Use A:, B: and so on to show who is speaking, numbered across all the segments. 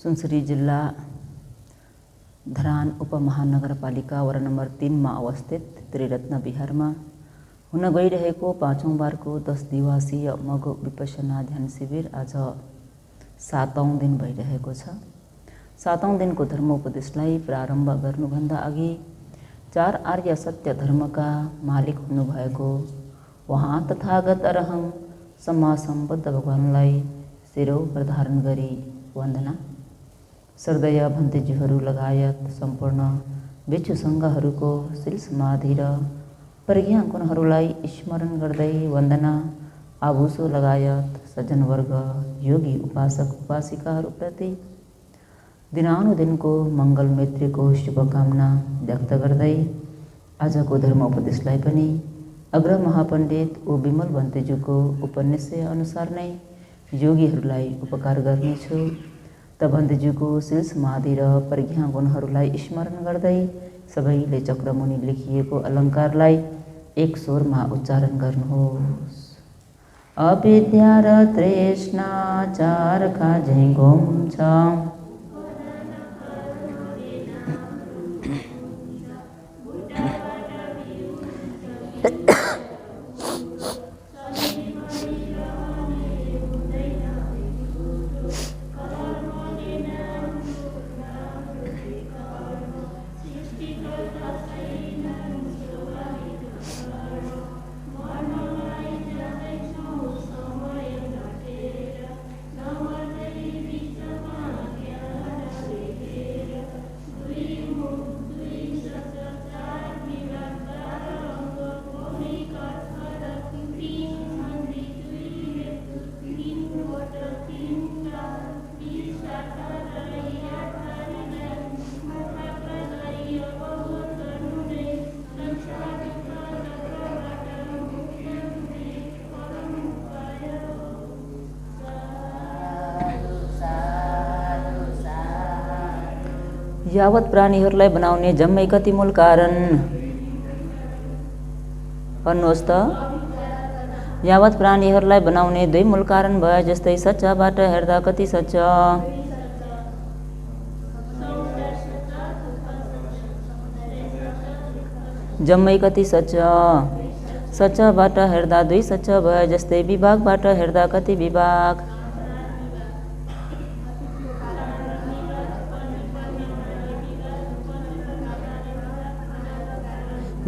A: सुनसरी जिल्ला धरान उपमहानगरपालिका वडा नम्बर 3 मा अवस्थित त्रिरत्न विहारमा हुन गइरहेको 5औं बारको 10 दिवसीय मगो विपश्यना ध्यान शिविर आज 7औं दिन भइरहेको छ। 7औं दिनको धर्मोपदेशलाई प्रारम्भ गर्नुभन्दा अघि 4 आर्य सत्य धर्मका मालिक हुनुभएको उहाँ तथागत अरहं सम्मा सम्बुद्ध भगवानलाई शिरौ प्रधारण गरी वन्दना। श्रद्धेय भन्तेज्यूहरू लगायत सम्पूर्ण भिक्षु सङ्घहरूको शील समाधि र प्रज्ञा गुणहरूलाई स्मरण गर्दै वन्दना। आभूसो लगायत सज्जनवर्ग योगी उपासक उपासिकाहरूप्रति दिनानुदिनको मङ्गल मैत्रीको शुभकामना व्यक्त गर्दै आजको धर्मोपदेशलाई पनि अग्र महापण्डित ओ विमल भन्तेज्यूको उपन्यास अनुसार नै योगीहरूलाई उपकार गर्नेछु। त भन्तेज्यूको शील समाधि र प्रज्ञा गुणहरूलाई स्मरण गर्दै सबैले चक्रमुनि लेखिएको अलङ्कारलाई एक स्वरमा उच्चारण गर्नुहोस्। अविद्या र तृष्णा चारका झैँ घुम्छ, यावत प्राणीहरूलाई बनाउने जम्मै कति मूल कारण भन्नुहोस् त। यावत प्राणीहरूलाई बनाउने 2 मूल कारण भए जस्तै सच्चाबाट हेर्दा कति सच्चा, जम्मै कति सच्चा। सच्चाबाट हेर्दा 2 सच्चा भए जस्तै विभागबाट हेर्दा कति विभाग,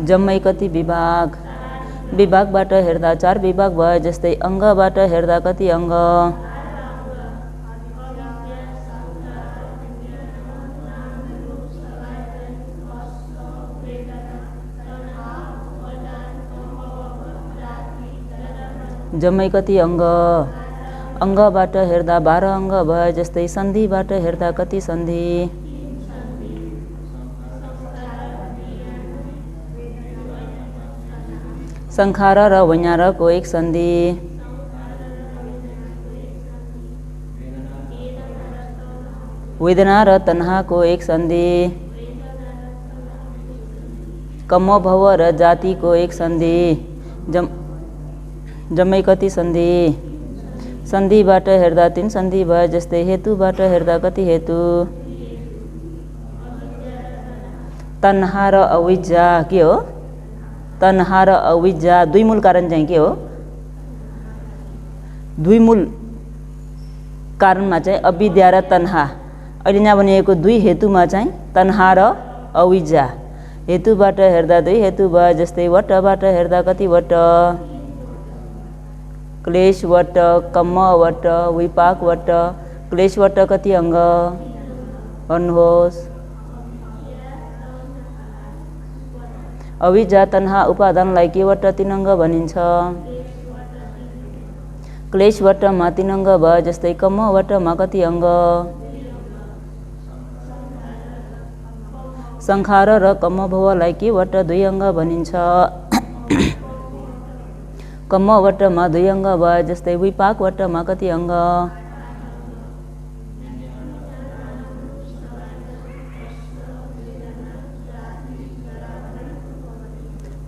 A: जम्मै कति विभाग। विभागबाट हेर्दा 4 विभाग भए जस्तै अङ्गबाट हेर्दा कति अङ्ग, जम्मै कति अङ्ग। अङ्गबाट हेर्दा 12 अङ्ग भए जस्तै सन्धिबाट हेर्दा कति सन्धि, संखार र वैञारको एक सन्धि, वेदना र तन्हाको एक सन्धि, कमोभव र जातिको एक सन्धि, जम्मै कति सन्धि। सन्धिबाट हेर्दा 3 सन्धि भए जस्तै हेतुबाट हेर्दा कति हेतु, तन्हा र अविद्या के हो, तन्हा र अविद्या 2 मूल कारण चाहिँ के हो, 2 मूल कारणमा चाहिँ अविद्या र तन्हा। अहिले यहाँ भनिएको 2 हेतुमा चाहिँ तन्हा र अविद्या। हेतुबाट हेर्दा 2 हेतु भए जस्तै वटबाट हेर्दा कति वट, क्लेशवट, कम्मवट, विपाकवट। क्लेशवट कति अङ्ग भन्नुहोस्। अविद्या तन्हा उपादानलाई केवट 3 अङ्ग भनिन्छ। क्लेशवटमा 3 अङ्ग भए जस्तै कम्मवटमा कति अङ्ग, संखार र कम्मभवलाई केवट 2 अङ्ग भनिन्छ। कम्मवटमा 2 अङ्ग भए जस्तै विपाकवटमा कति अङ्ग,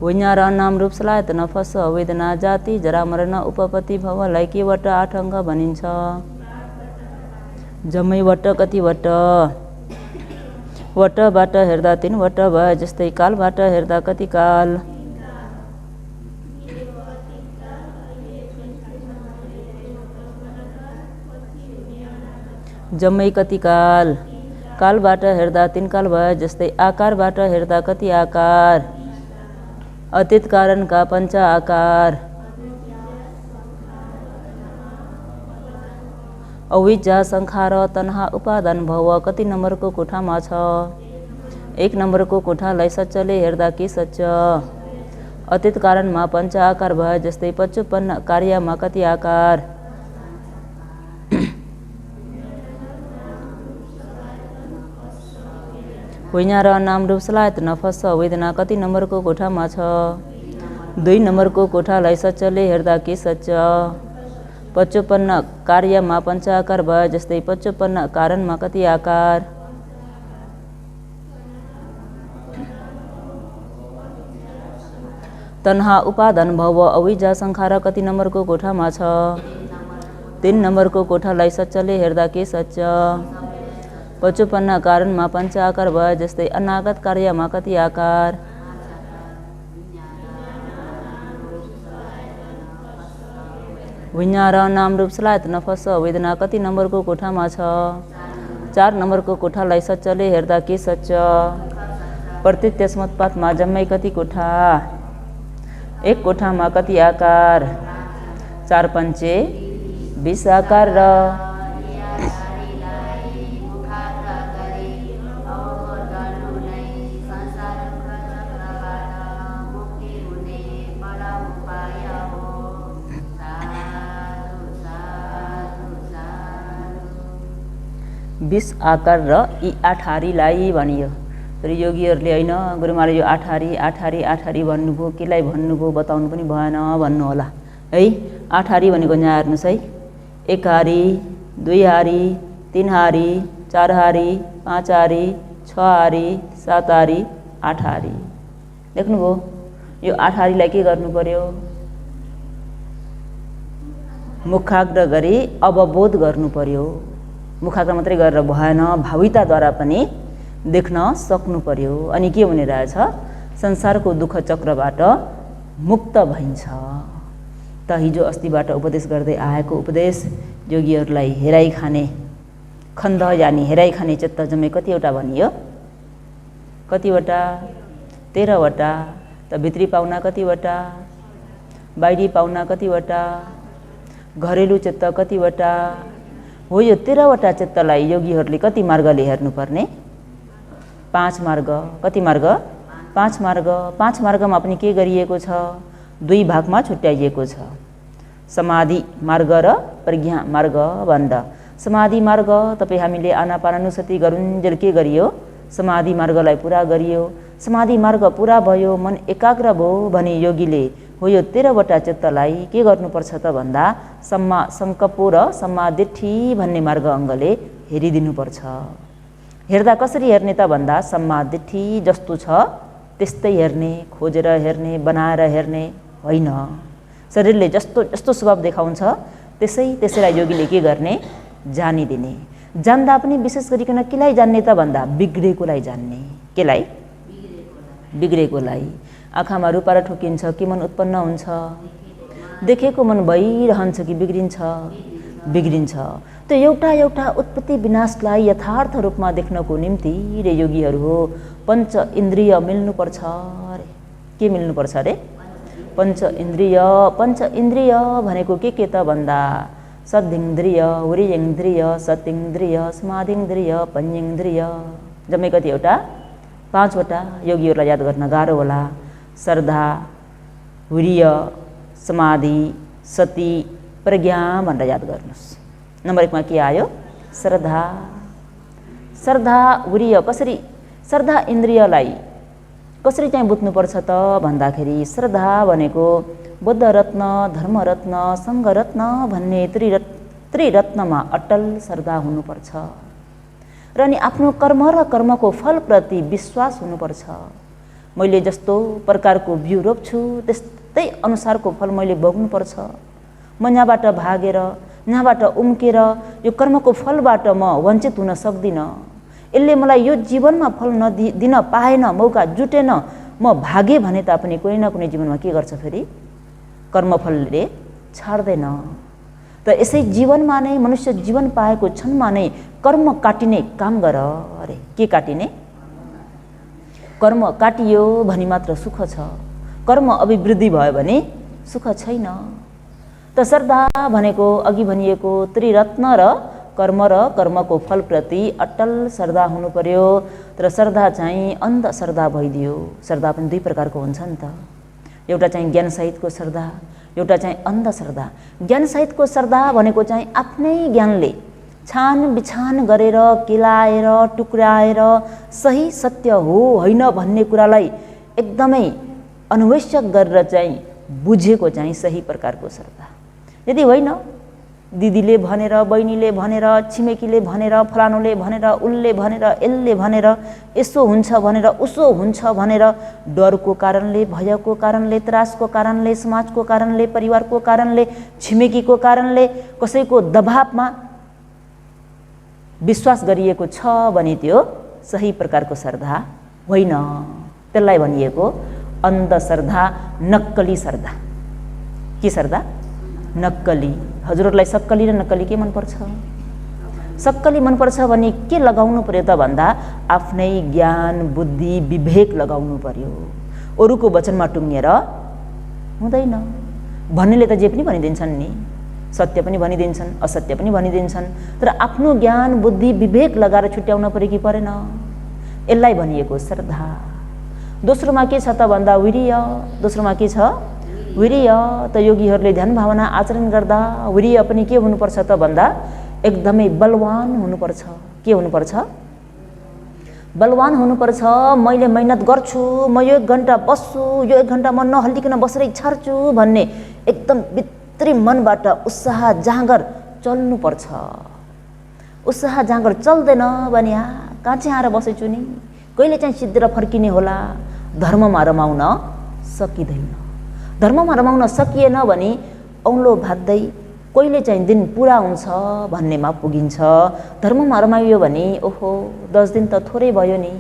A: वैञार नाम रूप सलायत नफस वेदना जाति जरा मरण उपपत्ति भवलाई केवट 8 अङ्ग भनिन्छ। जम्मै वट कति वट, वटबाट हेर्दा 3 वट भए जस्तै कालबाट हेर्दा कति काल। जम्मै कति काल, कालबाट हेर्दा 3 काल भए जस्तै आकारबाट हेर्दा कति आकार। अतीत कारणका पञ्च आकार, अविद्या संखार तन्हा उपादान भव कति नम्बरको कोठामा छ। 1 नम्बरको कोठालाई सच्चले हेर्दा के सच्च। अतीत कारणमा पञ्च आकार भए जस्तै पचुपन्न कार्यमा कति आकार। होइन र नाम रूप सलायत नफस वेदना कति नम्बरको कोठामा छ। 2 नम्बरको कोठालाई सच्चले हेर्दा के सच्च। 55 कार्यमा पञ्च आकार भए जस्तै 55 कारणमा कति आकार। तन्हा उपादान भव अविद्या संखार कति नम्बरको कोठामा छ। 3 नम्बरको कोठालाई सच्चले हेर्दा के सच्च। 55 कारणमा पञ्च आकार भए जस्तै अनागत कार्यमा कति आकार। विज्ञान र नाम रूप सलायत नफस वेदना कति नम्बरको कोठामा छ। 4 नम्बरको कोठालाई सच्चले हेर्दा के सच्च। प्रत्येक त्यसमतपातमा जम्मै कति कोठा। 1 कोठामा कति आकार। 4 पंचे 20 आकार र बीस आकार र यी 8 हारीलाई भनियो। तर योगीहरूले होइन गुरुमाले यो 8 हारी भन्नुभयो, केलाई भन्नुभयो बताउनु पनि भएन भन्नु होला है। 8 हारी भनेको यहाँ हेर्नुहोस् है। 1 हारी, 2 हारी, 3 हारी, 4 हारी, 5 हारी, 6 हारी, 7 हारी, 8 हारी। देख्नुभयो यो 8 हारीलाई के गर्नु पर्यो। मुखाग्र गरी अवबोध गर्नु पर्यो। मुखाग्र मात्रै गरेर भएन, भाविताद्वारा पनि देख्न सक्नु पर्यो। अनि के भनिरहेछ, संसारको दुःख चक्रबाट मुक्त भइन्छ। त हिजो अस्तिबाट उपदेश गर्दै आएको उपदेश योगीहरूलाई हेराइ खाने खण्ड यानि हेराइ खाने चित्त जम्मै कतिवटा भनियो। कतिवटा 13 वटा। त भित्री पाउना कतिवटा, बाहिरी पाउना कतिवटा, घरेलु चित्त कतिवटा हो। यो 13 वटा चित्तलाई योगीहरूले कति मार्गले हेर्नुपर्ने। 5 मार्ग। कति मार्ग। 5 मार्ग। 5 मार्गमा पनि के गरिएको छ, 2 भागमा छुट्याइएको छ। समाधि मार्ग र प्रज्ञा मार्ग भनेर। समाधि मार्ग तपाईँ हामीले आनापानानुसति गरुन्जेल के गरियो, समाधि मार्गलाई पुरा गरियो। समाधि मार्ग पुरा भयो, मन एकाग्र भयो भने योगीले हो यो 13 वटा चित्तलाई के गर्नुपर्छ त भन्दा सम्मा संकल्पो र सम्मा दिट्ठी भन्ने मार्ग अङ्गले हेरिदिनुपर्छ। हेर्दा कसरी हेर्ने त भन्दा सम्मा दिट्ठी जस्तो छ त्यस्तै हेर्ने, खोजेर हेर्ने, बनाएर हेर्ने होइन। शरीरले जस्तो जस्तो स्वभाव देखाउँछ त्यसैलाई योगीले के गर्ने, जानिदिने। जान्दा पनि विशेष गरिकन केलाई जान्ने त भन्दा बिग्रेकोलाई जान्ने। केलाई, बिग्रेकोलाई। आँखामा रूपार ठोकिन्छ कि मन उत्पन्न हुन्छ, देखेको मन भइरहन्छ कि बिग्रिन्छ, बिग्रिन्छ। त्यो एउटा एउटा उत्पत्ति विनाशलाई यथार्थ रूपमा देख्नको निम्ति रे योगीहरू हो पञ्च इन्द्रिय मिल्नुपर्छ अरे। के मिल्नुपर्छ अरे, पञ्च इन्द्रिय। पञ्च इन्द्रिय भनेको के त भन्दा सद्इन्द्रिय, उरियेन्द्रिय, सतिन्द्रिय, समाधिन्द्रिय, पञ्चेन्द्रिय। जम्मै कतिवटा, 5 वटा। योगीहरूलाई याद गर्न गाह्रो होला। श्रद्धा, वीर्य, समाधि, सति, प्रज्ञा भनेर याद गर्नुहोस्। नम्बर 1 मा के आयो, श्रद्धा। श्रद्धा, वीर्य कसरी, श्रद्धा इन्द्रियलाई कसरी चाहिँ बुझ्नुपर्छ त भन्दाखेरि श्रद्धा भनेको बुद्ध रत्न, धर्म रत्न, सङ्घ रत्न भन्ने त्रिरत्नमा अटल श्रद्धा हुनुपर्छ। र अनि आफ्नो कर्म र कर्मको फलप्रति विश्वास हुनुपर्छ। मैले जस्तो प्रकारको बिउ रोप्छु त्यस्तै अनुसारको फल मैले भोग्नुपर्छ। म यहाँबाट भागेर यहाँबाट उम्केर यो कर्मको फलबाट म वञ्चित हुन सक्दिनँ, यसले मलाई यो जीवनमा फल दिन पाएन, मौका जुटेन, म भागे भने तापनि कुनै न कुनै जीवनमा के गर्छ, फेरि कर्मफलले छाड्दैन। त यसै जीवनमा नै, मनुष्य जीवन पाएको क्षणमा नै कर्म काटिने काम गर अरे। के काटिने? कर्म काटियो भने मात्र सुख छ, कर्म अभिवृद्धि भयो भने सुख छैन। त श्रद्धा भनेको अघि भनिएको त्रिरत्न र कर्मको फलप्रति अटल श्रद्धा हुनु पर्यो। तर श्रद्धा चाहिँ अन्ध श्रद्धा भइदियो। श्रद्धा पनि दुई प्रकारको हुन्छ नि त, एउटा चाहिँ ज्ञानसहितको श्रद्धा, एउटा चाहिँ अन्ध श्रद्धा। ज्ञानसहितको श्रद्धा भनेको चाहिँ आफ्नै ज्ञानले छान बिछान गरेर, केलाएर, टुक्राएर सही सत्य हो होइन भन्ने कुरालाई एकदमै अन्वेषक गरेर चाहिँ बुझेको चाहिँ सही प्रकारको श्रद्धा। यदि होइन, दिदीले भनेर, बहिनीले भनेर, छिमेकीले भनेर, फलानुले भनेर, उसले भनेर, यसले भनेर, यसो हुन्छ भनेर, उसो हुन्छ भनेर, डरको कारणले, भयको कारणले, त्रासको कारणले, समाजको कारणले, परिवारको कारणले, छिमेकीको कारणले, कसैको दबावमा विश्वास गरिएको छ भने त्यो सही प्रकारको श्रद्धा होइन। त्यसलाई भनिएको अन्धश्रद्धा, नक्कली श्रद्धा। के श्रद्धा? नक्कली। हजुरहरूलाई सक्कली र नक्कली के मनपर्छ? सक्कली मनपर्छ भने के लगाउनु पर्यो त भन्दा आफ्नै ज्ञान, बुद्धि, विवेक लगाउनु पर्यो। अरूको वचनमा टुङ्गेर हुँदैन। भन्नेले त जे पनि भनिदिन्छन् नि, सत्य पनि भनिदिन्छन्, असत्य पनि भनिदिन्छन्, तर आफ्नो ज्ञान, बुद्धि, विवेक लगाएर छुट्याउन पर्यो कि परेन? यसलाई भनिएको श्रद्धा। दोस्रोमा के छ त भन्दा वीर्य। दोस्रोमा के छ? वीर्य। त योगीहरूले ध्यान भावना आचरण गर्दा वीर्य पनि के हुनुपर्छ त भन्दा एकदमै बलवान हुनुपर्छ। के हुनुपर्छ? बलवान हुनुपर्छ। मैले मेहनत गर्छु, म यो 1 घन्टा बस्छु, यो 1 घन्टा म नहल्लिकन बसेर छाड्छु भन्ने एकदम भित्री मनबाट उत्साह जाँगर चल्नुपर्छ। उत्साह जाँगर चल्दैन भने कहाँ चाहिँ आएर बसेछु नि, कहिले चाहिँ सिद्धेर फर्किने होला। धर्ममा रमाउन सकिँदैन। धर्ममा रमाउन सकिएन भने औँलो भात्दै कहिले चाहिँ दिन पुरा हुन्छ भन्नेमा पुगिन्छ। धर्ममा रमाइयो भने ओहो 10 दिन त थोरै भयो नि,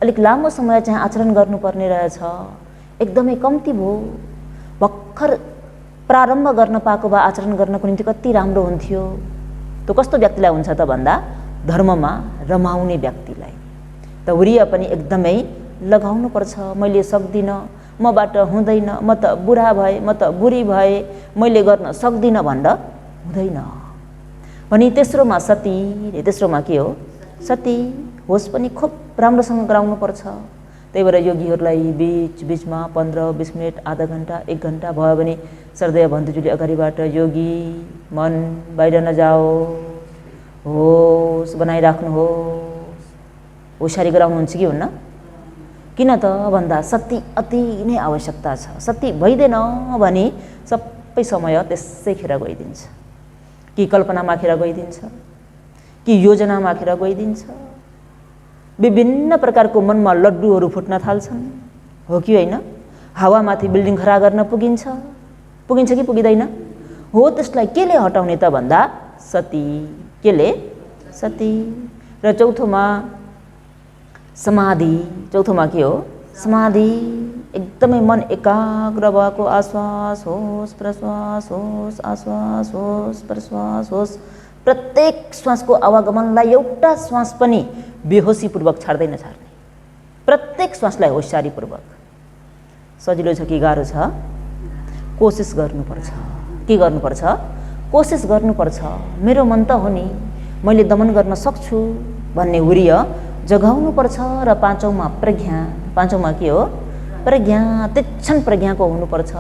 A: अलिक लामो समय चाहिँ आचरण गर्नुपर्ने रहेछ, एकदमै कम्ती भयो, भर्खर प्रारम्भ गर्न पाएको भए आचरण गर्नको निम्ति कति राम्रो हुन्थ्यो। त्यो कस्तो व्यक्तिलाई हुन्छ त भन्दा धर्ममा रमाउने व्यक्तिलाई। त वीर्य पनि एकदमै लगाउनु पर्छ। मैले सक्दिनँ, मबाट हुँदैन, म त बुढा भए, म त बुढी भए, मैले गर्न सक्दिनँ भन्दा हुँदैन। भने तेस्रोमा सती। तेस्रोमा के हो? सती। होस पनि खुब राम्रोसँग गराउनु पर्छ। त्यही भएर योगीहरूलाई बिचमा 15-20 मिनट, आधा घन्टा, 1 घन्टा भयो भने श्रद्धेय भन्तुजुले अगाडिबाट योगी मन बाहिर नजाओ, होस बनाइराख्नुहोस्, होसियारी गराउनुहुन्छ कि हुन्न? किन त भन्दा सती अति नै आवश्यकता छ। सती भइदिएन भने सबै समय त्यसै खेर गइदिन्छ। कि कल्पनामा खेर गइदिन्छ, कि योजनामा खेर गइदिन्छ। विभिन्न प्रकारको मनमा लड्डुहरू फुट्न थाल्छन्, हो कि होइन? हावामाथि बिल्डिङ खडा गर्न पुगिन्छ कि पुगिँदैन? हो, त्यसलाई केले हटाउने त भन्दा सती। केले? सती। र चौथोमा समाधि। चौथोमा के हो? समाधि। एकदमै मन एकाग्र भएको आश्वास होस्, प्रश्वास होस्, आश्वास होस्, प्रश्वास होस्। प्रत्येक श्वासको आवागमनलाई एउटा श्वास पनि बेहोसीपूर्वक छाड्दै नछाड्ने। प्रत्येक श्वासलाई होसियारीपूर्वक। सजिलो छ कि गाह्रो छ? कोसिस गर्नुपर्छ। के गर्नुपर्छ? कोसिस गर्नुपर्छ। मेरो मन त हो नि, मैले दमन गर्न सक्छु भन्ने वीर्य जगाउनु पर्छ। र पाँचौँमा प्रज्ञा। पाँचौँमा के हो? प्रज्ञा। तीक्ष्ण प्रज्ञाको हुनुपर्छ।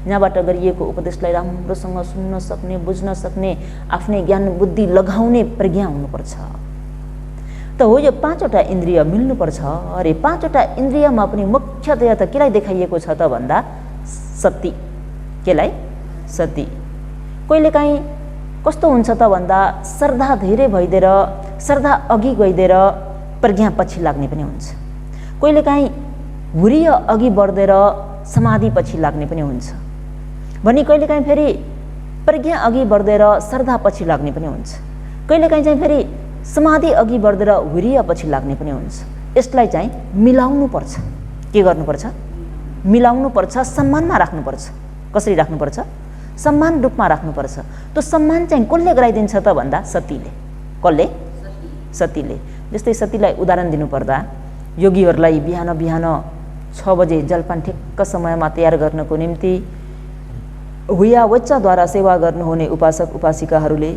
A: यहाँबाट गरिएको उपदेशलाई राम्रोसँग सुन्न सक्ने, बुझ्न सक्ने, आफ्नै ज्ञान बुद्धि लगाउने प्रज्ञा हुनुपर्छ। त हो, यो 5वटा इन्द्रिय मिल्नुपर्छ। अरे 5वटा इन्द्रियमा पनि मुख्यतया त केलाई देखाइएको छ त भन्दा सती। केलाई? सती। कहिलेकाहीँ कस्तो हुन्छ त भन्दा श्रद्धा धेरै भइदिएर, श्रद्धा अघि गइदिएर प्रज्ञा पछि लाग्ने पनि हुन्छ। कहिलेकाहीँ वीर्य अघि बढ्देर समाधि पछि लाग्ने पनि हुन्छ। भने कहिलेकाहीँ फेरि प्रज्ञा अघि बढ्दै र श्रद्धा पछि लाग्ने पनि हुन्छ। कहिलेकाहीँ चाहिँ फेरि समाधि अघि बढ्दै र वीर्य पछि लाग्ने पनि हुन्छ। यसलाई चाहिँ मिलाउनु पर्छ। के गर्नुपर्छ? मिलाउनु पर्छ, सम्मानमा राख्नुपर्छ। कसरी राख्नुपर्छ? सम्मान रूपमा राख्नुपर्छ। त्यो सम्मान चाहिँ कसले गराइदिन्छ त भन्दा सतीले। कसले? सतीले। जस्तै सतीलाई उदाहरण दिनुपर्दा योगीहरूलाई बिहान बिहान 6 बजे जलपान ठिक्क समयमा तयार गर्नको निम्ति हुया वच्चाद्वारा सेवा गर्नुहुने उपासक उपासिकाहरूले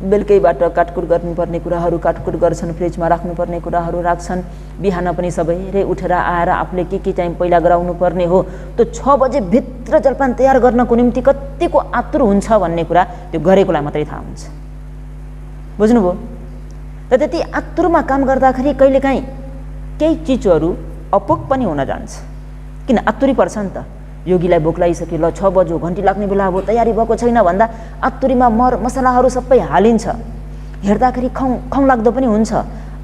A: बेलुकैबाट काटकुट गर्नुपर्ने कुराहरू काटकुट गर्छन्, फ्रिजमा राख्नुपर्ने कुराहरू राख्छन्। बिहान पनि सबैले उठेर आएर आफूले के चाहिँ पहिला गराउनु पर्ने हो, त्यो 6 बजे भित्र जलपान तयार गर्नको निम्ति कतिको आतुर हुन्छ भन्ने कुरा त्यो गरेकोलाई मात्रै थाहा हुन्छ। बुझ्नुभयो? र त्यति आतुरमा काम गर्दाखेरि कहिलेकाहीँ केही चिजहरू अपुग पनि हुन जान्छ। किन? आतुरी पर्छ नि त। योगीलाई भोक लागिसक्यो, ल 6 बज्यो, घन्टी लाग्ने बेला अब तयारी भएको छैन भन्दा आतुरीमा मर मसलाहरू सबै हालिन्छ। हेर्दाखेरि खौँ लाग्दो पनि हुन्छ।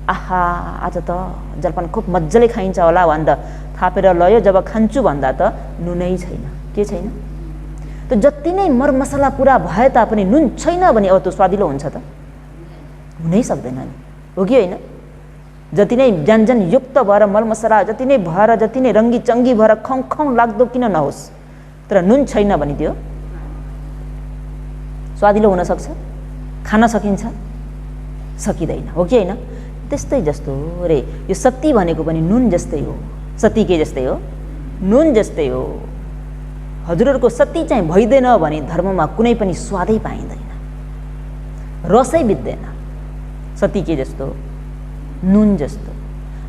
A: आहा, आज त जलपान खुब मजाले खाइन्छ होला भनेर थापेर लयो, जब खान्छु भन्दा त नुनै छैन। के छैन? त जति नै मर मसला पुरा भए तापनि नुन छैन भने अब त्यो स्वादिलो हुन्छ त? हुनै सक्दैन नि, हो कि होइन? जति नै व्यञ्जन युक्त भएर मलमसला जति नै भएर जति नै रङ्गी चङ्गी भएर खौँ लाग्दो किन नहोस्, तर नुन छैन भने त्यो स्वादिलो हुन सक्छ? खान सकिन्छ? सकिँदैन, हो कि होइन? त्यस्तै जस्तो रे यो सती भनेको पनि नुन जस्तै हो। सती के जस्तै हो? नुन जस्तै हो। हजुरहरूको सती चाहिँ भइदिएन भने धर्ममा कुनै पनि स्वादै पाइँदैन, रसै बित्दैन। सती के जस्तो? नुन जस्तो।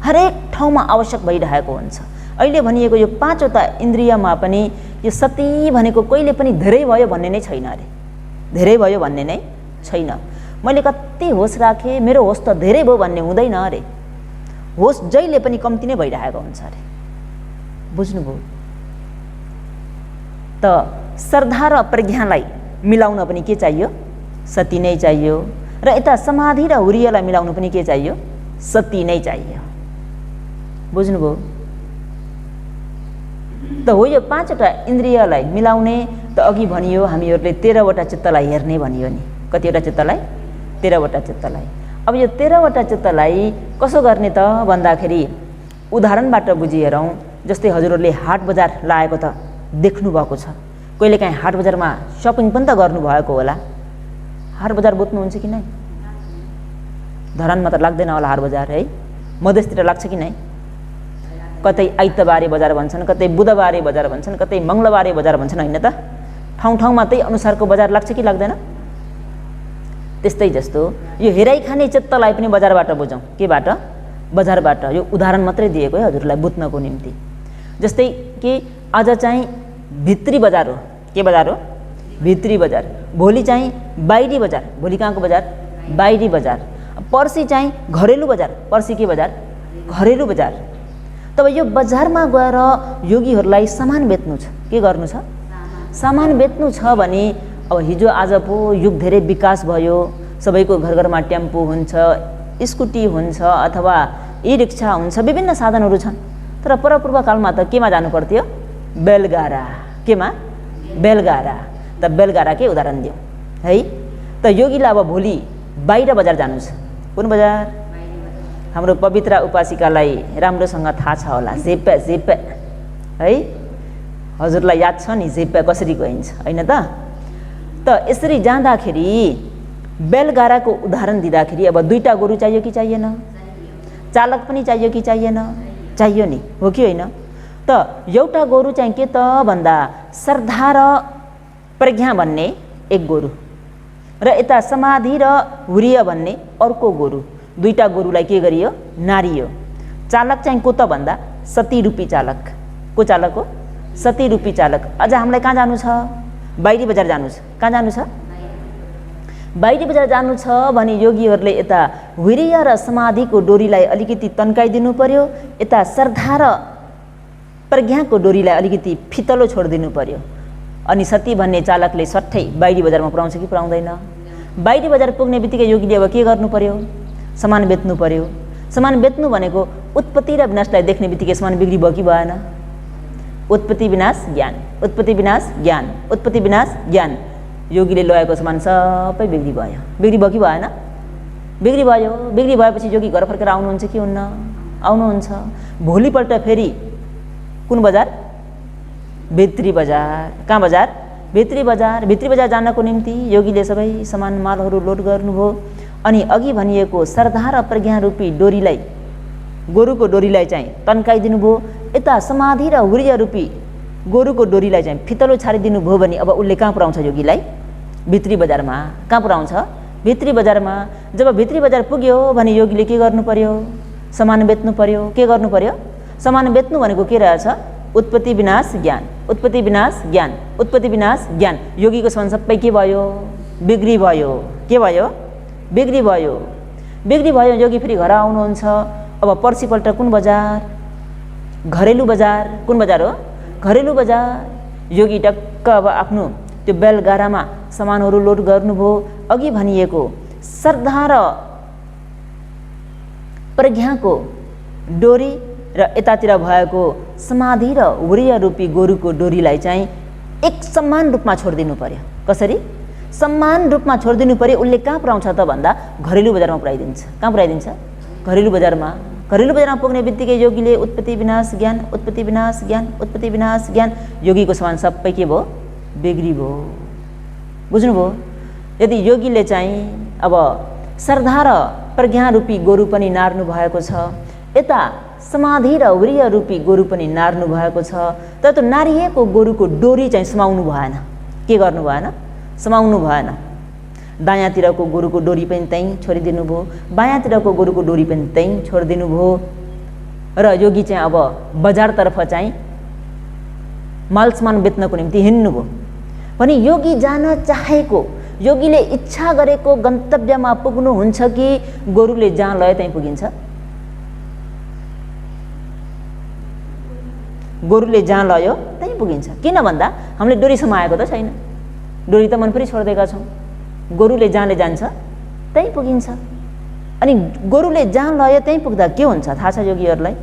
A: हरेक ठाउँमा आवश्यक भइरहेको हुन्छ। अहिले भनिएको यो 5वटा इन्द्रियमा पनि यो सती भनेको कहिले पनि धेरै भयो भन्ने नै छैन अरे। धेरै भयो भन्ने नै छैन। मैले कति होस राखेँ, मेरो होस त धेरै भयो भन्ने हुँदैन अरे। होस जहिले पनि कम्ती नै भइरहेको हुन्छ अरे। बुझ्नुभयो? त श्रद्धा र प्रज्ञालाई मिलाउन पनि के चाहियो? सती नै चाहियो। र यता समाधि र वीर्यलाई मिलाउनु पनि के चाहियो? सती नै चाहियो। बुझ्नुभयो? त हो यो 5वटा इन्द्रियलाई मिलाउने त अघि भनियो हामीहरूले 13वटा चित्तलाई हेर्ने भनियो नि। कतिवटा चित्तलाई? 13वटा चित्तलाई। अब यो 13वटा चित्तलाई कसो गर्ने त भन्दाखेरि उदाहरणबाट बुझी हेरौँ। जस्तै हजुरहरूले हाट बजार लागेको त देख्नु भएको छ। कहिलेकाहीँ हाट बजारमा सपिङ पनि त गर्नुभएको होला। हाट बजार बुझ्नुहुन्छ कि नै? धरानमा त लाग्दैन होला हाट बजार, है? मधेसतिर लाग्छ कि नै? कतै आइतबारे बजार भन्छन्, कतै बुधबारे बजार भन्छन्, कतै मङ्गलबारे बजार भन्छन्, होइन त? ठाउँ ठाउँमा त्यही अनुसारको बजार लाग्छ कि लाग्दैन? त्यस्तै जस्तो यो हेराइ खाने चित्तलाई पनि बजारबाट बुझौँ। केबाट? बजारबाट। यो उदाहरण मात्रै दिएको है हजुरलाई बुझ्नको निम्ति। जस्तै कि आज चाहिँ भित्री बजार हो। के बजार हो? भित्री बजार। भोलि चाहिँ बाहिरी बजार। भोलि कहाँको बजार? बाहिरी बजार। पर्सि चाहिँ घरेलु बजार। पर्सि के बजार? घरेलु बजार। तब यो बजारमा गएर योगीहरूलाई सामान बेच्नु छ। के गर्नु छ? सामान बेच्नु छ भने अब हिजो आज पो युग धेरै विकास भयो। सबैको घर घरमा टेम्पो हुन्छ, स्कुटी हुन्छ, अथवा ई रिक्सा हुन्छ, विभिन्न साधनहरू छन्। तर परपूर्व कालमा त केमा जानु पर्थ्यो? बेलगाडा। केमा? बेलगाडा। त बेलगाडाकै उदाहरण दिउँ है। त योगीलाई अब भोलि बाहिर बजार जानु छ। कुन बजार? हाम्रो पवित्र उपासिकालाई राम्रोसँग थाहा छ होला, झेप्पे है। हजुरलाई याद छ नि झेप्पे कसरी गइन्छ, होइन त? त यसरी जाँदाखेरि बेलगाडाको उदाहरण दिँदाखेरि अब 2टा गोरु चाहियो कि चाहिएन? चालक पनि चाहियो कि चाहिएन? चाहियो नि, हो कि होइन? त एउटा गोरु चाहिँ के त भन्दा श्रद्धा र प्रज्ञा भन्ने एक गोरु, र यता समाधि र वीर्य भन्ने अर्को गोरु। 2टा गोरुलाई के गरियो? नारियो। चालक चाहिँ को त भन्दा सती रूपी चालक। को चालक हो? सती रूपी चालक। अझ हामीलाई कहाँ जानु छ? बाहिरी बजार जानु छ। कहाँ जानु छ? बाहिरी बजार जानु छ भने योगीहरूले यता वीर्य र समाधिको डोरीलाई अलिकति तन्काइदिनु पर्यो, यता श्रद्धा र प्रज्ञाको डोरीलाई अलिकति फितलो छोडिदिनु पर्यो। अनि सती भन्ने चालकले सट्टै बाहिरी बजारमा पुर्याउँछ कि पुर्याउँदैन? बाहिरी बजार पुग्ने बित्तिकै योगीले अब के गर्नु पर्यो? सामान बेच्नु पर्यो। सामान बेच्नु भनेको उत्पत्ति र विनाशलाई देख्ने बित्तिकै सामान बिक्री भयो कि भएन? उत्पत्ति विनाश ज्ञान, उत्पत्ति विनाश ज्ञान, उत्पत्ति विनाश ज्ञान। योगीले लगेको सामान सबै बिक्री भयो। बिक्री भयो कि भएन? बिक्री भयो। बिक्री भएपछि योगी घर फर्केर आउनुहुन्छ कि हुन्न? आउनुहुन्छ। भोलिपल्ट फेरि कुन बजार? भित्री बजार। कहाँ बजार? भित्री बजार। भित्री बजार जानको निम्ति योगीले सबै सामान मालहरू लोड गर्नुभयो। अनि अघि भनिएको श्रद्धा र प्रज्ञा रूपी डोरीलाई, गोरुको डोरीलाई चाहिँ तन्काइदिनु भयो। यता समाधि र वीर्य रूपी गोरुको डोरीलाई चाहिँ फितलो छारिदिनु भयो भने अब उसले कहाँ पुर्याउँछ योगीलाई? भित्री बजारमा। कहाँ पुर्याउँछ? भित्री बजारमा। जब भित्री बजार पुग्यो भने योगीले के गर्नु पर्यो? सामान बेच्नु पर्यो। के गर्नु पर्यो? सामान बेच्नु भनेको के रहेछ? उत्पत्ति विनाश ज्ञान, उत्पत्ति विनाश ज्ञान, उत्पत्ति विनाश ज्ञान। योगीको सामान सबै के भयो? बिक्री भयो। के भयो? बिक्री भयो। बिक्री भयो। योगी फेरि घर आउनुहुन्छ। अब पर्सिपल्ट कुन बजार? घरेलु बजार। कुन बजार हो? घरेलु बजार। योगी टक्क अब आफ्नो त्यो बैलगाडामा सामानहरू लोड गर्नुभयो। अघि भनिएको श्रद्धा र प्रज्ञाको डोरी र यतातिर भएको समाधि र वीर्य रूपी गोरुको डोरीलाई चाहिँ एक समान रूपमा छोडिदिनु पर्यो। कसरी? समान रूपमा छोडिदिनु पर्यो। उसले कहाँ पुर्याउँछ त भन्दा घरेलु बजारमा पुर्याइदिन्छ। कहाँ पुर्याइदिन्छ? घरेलु बजारमा। घरेलु बजारमा पुग्ने बित्तिकै योगीले उत्पत्ति विनाश ज्ञान, उत्पत्ति विनाश ज्ञान, उत्पत्ति विनाश ज्ञान। योगीको सामान सबै के भयो? बिक्री भयो। बुझ्नुभयो? यदि योगीले चाहिँ अब श्रद्धा र प्रज्ञा रूपी गोरु पनि नार्नु भएको छ, यता समाधि र वीर्य रूपी गोरु पनि नार्नु भएको छ, तर त्यो नारिएको गोरुको डोरी चाहिँ समाउनु भएन। के गर्नु भएन? समाउनु भएन। दायाँतिरको गोरुको डोरी पनि त्यहीँ छोडिदिनु भयो, बायाँतिरको गोरुको डोरी पनि त्यहीँ छोडिदिनु भयो। र योगी चाहिँ अब बजारतर्फ चाहिँ मालसामान बेच्नको निम्ति हिँड्नुभयो। भने योगी जान चाहेको, योगीले इच्छा गरेको गन्तव्यमा पुग्नुहुन्छ कि गोरुले जहाँ लयो त्यहीँ पुगिन्छ? गोरुले जहाँ लयो त्यहीँ पुगिन्छ। किन भन्दा हामीले डोरी समाएको त छैन, डोरी त मन पनि छोडिदिएका छौँ। गोरुले जहाँले जान्छ त्यहीँ पुगिन्छ। अनि गोरुले जहाँ लयो त्यहीँ पुग्दा के हुन्छ थाहा छ योगीहरूलाई?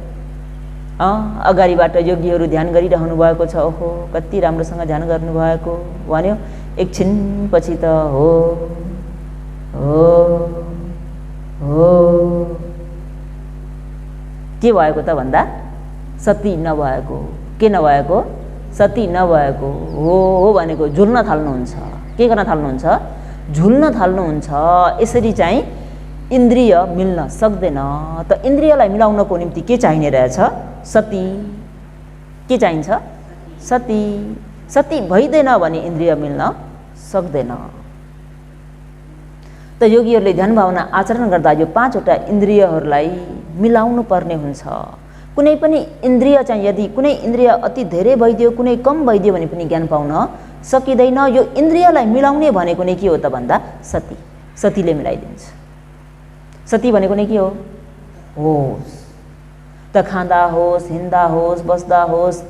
A: अगाडिबाट योगीहरू ध्यान गरिरहनु भएको छ। ओहो कति राम्रोसँग ध्यान गर्नुभएको भन्यो। एकछिन पछि त हो हो हो के भएको त भन्दा सती नभएको। के नभएको? सती नभएको। हो भनेको झुल्न थाल्नुहुन्छ। के गर्न थाल्नुहुन्छ? झुल्न थाल्नुहुन्छ। यसरी चाहिँ इन्द्रिय मिल्न सक्दैन। त इन्द्रियलाई मिलाउनको निम्ति के चाहिने रहेछ? सती। के चाहिन्छ? सती। सती भइदिएन भने इन्द्रिय मिल्न सक्दैन। त योगीहरूले ध्यान भावना आचरण गर्दा यो 5वटा इन्द्रियहरूलाई मिलाउनु पर्ने हुन्छ। कुनै पनि इन्द्रिय चाहिँ यदि कुनै इन्द्रिय अति धेरै भइदियो, कुनै कम भइदियो भने पनि ज्ञान पाउन सकिँदैन। यो इन्द्रियलाई मिलाउने भनेको नै के हो त भन्दा सती। सतीले मिलाइदिन्छ। सती भनेको नै के हो? होस। त खाँदा होस्, हिँड्दा होस्, बस्दा होस्,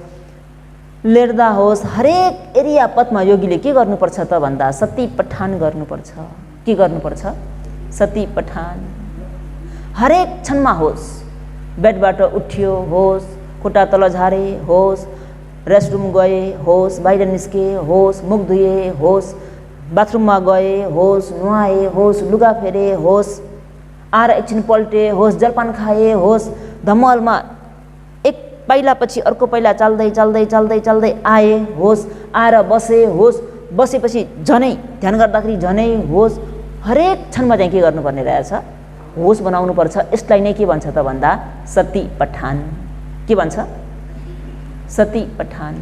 A: लेड्दा होस्, हरेक एरिया पथमा योगीले के गर्नुपर्छ त भन्दा सती पठान गर्नुपर्छ। के गर्नुपर्छ? सती पठान। हरेक क्षणमा होस्। बेडबाट उठ्यो होस्, खुट्टा तल झारे होस्, रेस्टरुम गए होस्, बाहिर निस्के होस्, मुख धुए होस्, बाथरुममा गए होस्, नुहाए होस्, लुगा फेरे होस्, आएर एकछिन पल्टे होस्, जलपान खाए होस्, धम्मलमा एक पाइलापछि अर्को पाइला चल्दै चल्दै चल्दै चल्दै आए होस्, आएर बसे होस्, बसेपछि झनै ध्यान गर्दाखेरि झनै होस्। हरेक क्षणमा चाहिँ के गर्नुपर्ने रहेछ? होस बनाउनुपर्छ। यसलाई नै के भन्छ त भन्दा सती पठान। के भन्छ? सती पठान।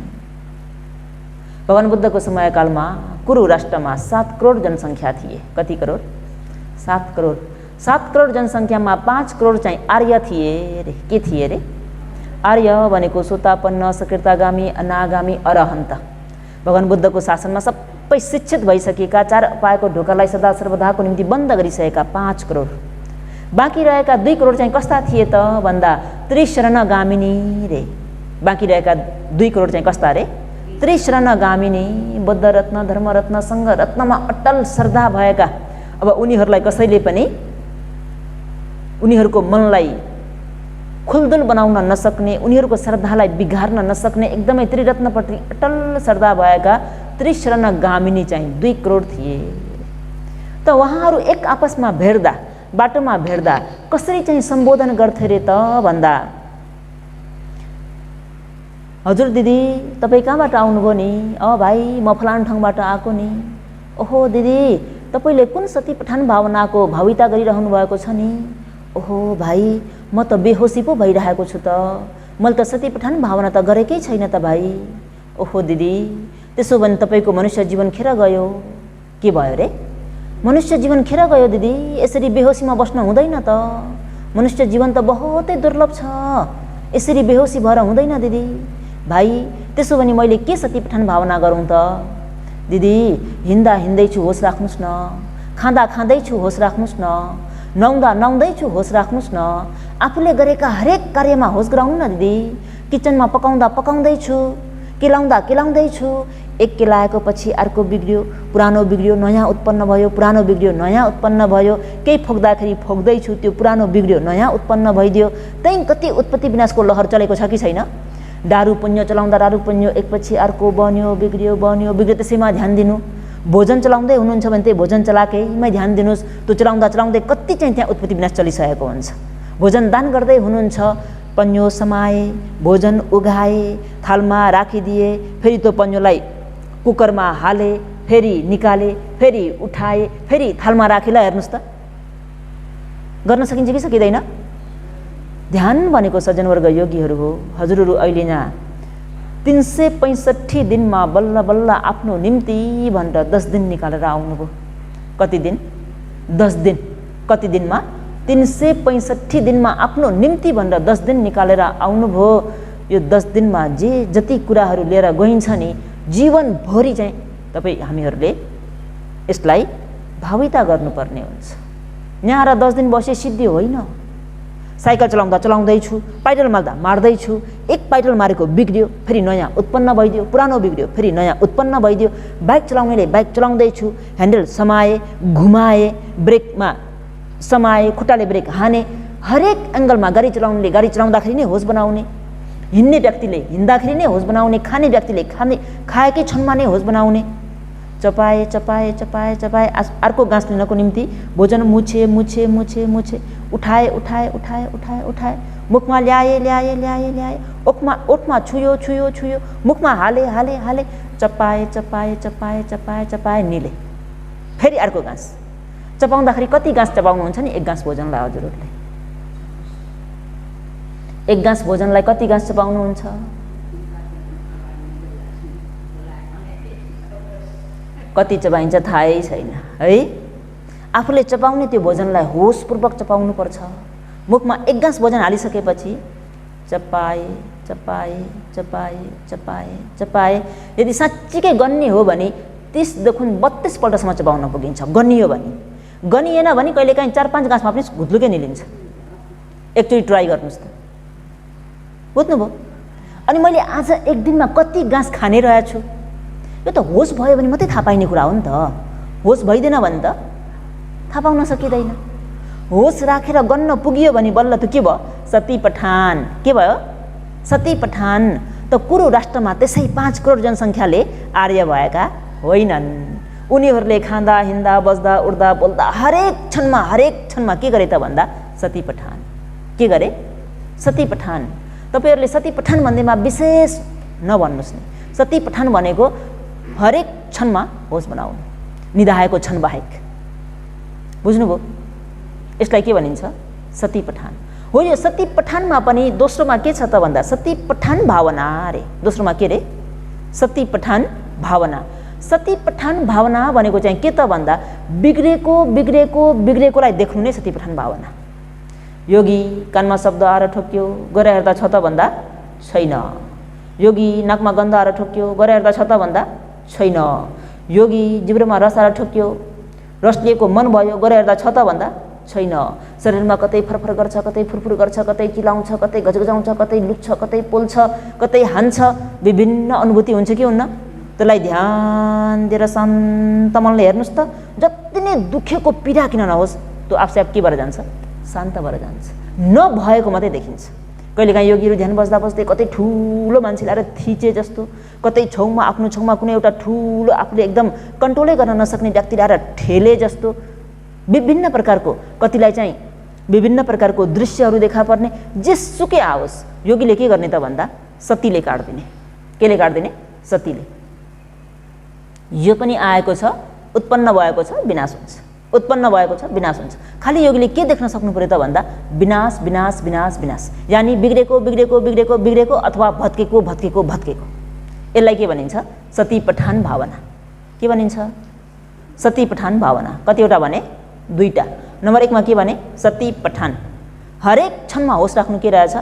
A: भगवान बुद्धको समयकालमा कुरु राष्ट्रमा 7 करोड जनसङ्ख्या थिए। कति करोड? 7 करोड। 7 करोड जनसङ्ख्यामा 5 करोड चाहिँ आर्य थिए रे। के थिए रे? आर्य भनेको सोतापन्न, सकृतागामी, अनागामी, अरहन्त। भगवान बुद्धको शासनमा सबै शिक्षित भइसकेका, 4 उपायको ढोकालाई सदा सर्वदाको निम्ति बन्द गरिसकेका 5 करोड। बाँकी रहेका 2 करोड चाहिँ कस्ता थिए त भन्दा त्रिशरणगामिनी रे। बाँकी रहेका 2 करोड चाहिँ कस्ता रे? त्रिशरणगामिनी, बुद्धरत्न, धर्मरत्न, सङ्घरत्नमा अटल श्रद्धा भएका। अब उनीहरूलाई कसैले पनि उनीहरूको मनलाई खुलदुल बनाउन नसक्ने, उनीहरूको श्रद्धालाई बिगार्न नसक्ने, एकदमै त्रिरत्नप्रति अटल श्रद्धा भएका त्रिशरणगामिनी चाहिँ 2 करोड थिए। त उहाँहरू एक आपसमा भेट्दा, बाटोमा भेट्दा कसरी चाहिँ सम्बोधन गर्थे रे त भन्दा, हजुर दिदी तपाईँ कहाँबाट आउनुभयो नि? भाइ म फलान ठाउँबाट आएको नि। ओहो दिदी तपाईँले कुन सती पठान भावनाको भाविता गरिरहनु भएको छ नि? ओहो भाइ म त बेहोसी पो भइरहेको छु त, मैले त सती पठान भावना त गरेकै छैन त भाइ। ओहो दिदी त्यसो भने तपाईँको मनुष्य जीवन खेर गयो। के भयो रे? मनुष्य जीवन खेर गयो दिदी, यसरी बेहोसीमा बस्न हुँदैन त, मनुष्य जीवन त बहुतै दुर्लभ छ, यसरी बेहोसी भएर हुँदैन दिदी। भाइ त्यसो भने मैले के सती पठान भावना गरौँ त? दिदी हिँड्दा हिँड्दैछु होस राख्नुहोस् न, खाँदा खाँदैछु होस राख्नुहोस् न, नुहाउँदा नुहाउँदैछु होस राख्नुहोस् न, आफूले गरेका हरेक कार्यमा होस गराउनु न दिदी। किचनमा पकाउँदा पकाउँदैछु, केलाउँदा केलाउँदैछु, एक केलाएको पछि अर्को बिग्रियो, पुरानो बिग्रियो नयाँ उत्पन्न भयो, पुरानो बिग्रियो नयाँ उत्पन्न भयो, केही फोक्दाखेरि फोक्दैछु त्यो पुरानो बिग्रियो नयाँ उत्पन्न भइदियो। त्यही कति उत्पत्ति विनाशको लहर चलेको छ कि छैन? दारू पुण्य चलाउँदा दारू पुण्य एकपछि अर्को बन्यो बिग्रियो बन्यो बिग्रियो, त्यसैमा ध्यान दिनु। भोजन चलाउँदै हुनुहुन्छ भने त्यही भोजन चलाएकैमै ध्यान दिनुहोस्। त्यो चलाउँदा चलाउँदै कति चाहिँ त्यहाँ उत्पत्ति विनाश चलिसकेको हुन्छ। भोजन दान गर्दै हुनुहुन्छ, पन्यो समाए, भोजन उघाए, थालमा राखिदिए, फेरि त्यो पन्योलाई कुकरमा हाले, फेरि निकाले, फेरि उठाए, फेरि थालमा राखेला। हेर्नुहोस् त गर्न सकिन्छ कि सकिँदैन? ध्यान भनेको सज्जनवर्ग योगीहरू हो। हजुरहरू अहिले यहाँ 365 दिनमा बल्ल बल्ल आफ्नो निम्ति भनेर 10 दिन निकालेर आउनुभयो। कति दिन? 10 दिन। कति दिनमा? 365 दिनमा आफ्नो निम्ति भनेर 10 दिन निकालेर आउनुभयो। यो 10 दिनमा जे जति कुराहरू लिएर गइन्छ नि, जीवनभरि चाहिँ तपाईँ हामीहरूले यसलाई भाविता गर्नुपर्ने हुन्छ। यहाँ र 10 दिन बसे सिद्धि होइन। साइकल चलाउँदा चलाउँदैछु, पाइडल मार्दा मार्दैछु, एक पाइडल मारेको बिग्रियो, फेरि नयाँ उत्पन्न भइदियो, पुरानो बिग्रियो, फेरि नयाँ उत्पन्न भइदियो। बाइक चलाउनेले बाइक चलाउँदैछु, ह्यान्डल समाए, घुमाए, ब्रेकमा समाए, खुट्टाले ब्रेक हाने, हरेक एङ्गलमा गाडी चलाउनेले गाडी चलाउँदाखेरि नै होस बनाउने, हिँड्ने व्यक्तिले हिँड्दाखेरि नै होस बनाउने, खाने व्यक्तिले खाएकै क्षणमा नै होस बनाउने। चपाए चपाए चपाए चपाए अर्को गाँस लिनको निम्ति भोजन मुछे मुछे मुछे मुछे, उठाए उठाए उठाए उठाए उठाए, मुखमा ल्याए ल्याए ल्याए ल्याए, ओठमा छुयो छुयो छुयो, मुखमा हाले हाले हाले, चपाए चपाए चपाए चपाए चपाए, निले, फेरि अर्को गाँस। चपाउँदाखेरि कति गाँस चपाउनुहुन्छ नि? एक गाँस भोजनलाई हजुरहरूले, एक गाँस भोजनलाई कति गाँस चपाउनुहुन्छ? कति चपाइन्छ थाहै छैन है। आफूले चपाउने त्यो भोजनलाई होसपूर्वक चपाउनु पर्छ। मुखमा एक गाँस भोजन हालिसकेपछि चपाए चपाए चपाए चपाए चपाए। यदि साँच्चीकै गन्ने हो भने 30देखि 32 पल्टसम्म चपाउन पुगिन्छ। गनियो भने, गनिएन भने कहिलेकाहीँ 4-5 गाँसमा पनि घुत्लुकै निलिन्छ। एकचोटि ट्राई गर्नुहोस् त, बुझ्नुभयो? अनि मैले आज एक दिनमा कति गाँस खाने रहेछु, यो त होस भयो भने मात्रै थाहा पाइने कुरा हो नि त। होस भइदिएन भने त थाहा पाउन सकिँदैन। होस राखेर गन्न पुगियो भने बल्ल त के भयो? सती पठान। के भयो? सती पठान। त कुरो राष्ट्रमा त्यसै 5 करोड जनसङ्ख्याले आर्य भएका होइनन्। उनीहरूले खाँदा हिँड्दा बस्दा उड्दा बोल्दा हरेक क्षणमा के गरे त भन्दा सती पठान। के गरे? सती पठान। तपाईँहरूले सती पठान भन्दैमा विशेष नभन्नुहोस् नि। सती पठान भनेको हरेक क्षणमा होस बनाउनु, निधाएको क्षण बाहेक। बुझ्नुभयो? यसलाई के भनिन्छ? सती पठान हो। यो सती पठानमा पनि दोस्रोमा के छ त भन्दा सती पठान भावना रे। दोस्रोमा के रे? सती पठान भावना। सती पठान भावना भनेको चाहिँ के त भन्दा बिग्रेकोलाई देख्नु नै सती पठान भावना। योगी कानमा शब्द आएर ठोक्यो, गएर हेर्दा छ त भन्दा छैन। योगी नाकमा गन्ध आएर ठोक्यो, गएर हेर्दा छ त भन्दा छैन। योगी जिब्रोमा रस आएर ठोक्यो, रस लिएको मन भयो, गएर हेर्दा छ त भन्दा छैन। शरीरमा कतै फरफर गर्छ, कतै फुरफुर गर्छ, कतै चिलाउँछ, कतै गजगजाउँछ, कतै लुक्छ, कतै पोल्छ, कतै हान्छ, विभिन्न अनुभूति हुन्छ कि हुन्न? त्यसलाई ध्यान दिएर शान्त मनले हेर्नुहोस् त। जति नै दुखेको पीडा किन नहोस्, त्यो आफै आफ के भएर जान्छ? शान्त भएर जान्छ। नभएको मात्रै देखिन्छ। कहिलेकाहीँ योगीहरू ध्यान बस्दा बस्दै कतै ठुलो मान्छे ल्याएर थिचे जस्तो, कतै छेउमा आफ्नो छेउमा कुनै एउटा ठुलो आफूले एकदम कन्ट्रोलै गर्न नसक्ने व्यक्ति ल्याएर ठेले जस्तो विभिन्न प्रकारको, कतिलाई चाहिँ विभिन्न प्रकारको दृश्यहरू देखा पर्ने। जेसुकै आओस् योगीले के गर्ने त भन्दा सतीले काट्दिने। केले काट्दिने? सतीले। यो पनि आएको छ, उत्पन्न भएको छ, विनाश हुन्छ, उत्पन्न भएको छ, विनाश हुन्छ। खालि योगीले के देख्न सक्नु पर्यो त भन्दा विनाश विनाश विनाश विनाश, यानि बिग्रेको बिग्रेको बिग्रेको बिग्रेको अथवा भत्केको भत्केको भत्केको। यसलाई के भनिन्छ? सती पठान भावना। के भनिन्छ? सती पठान भावना। कतिवटा भने? 2टा। नम्बर 1 मा के भने? सती पठान। हरेक क्षणमा होस राख्नु के रहेछ?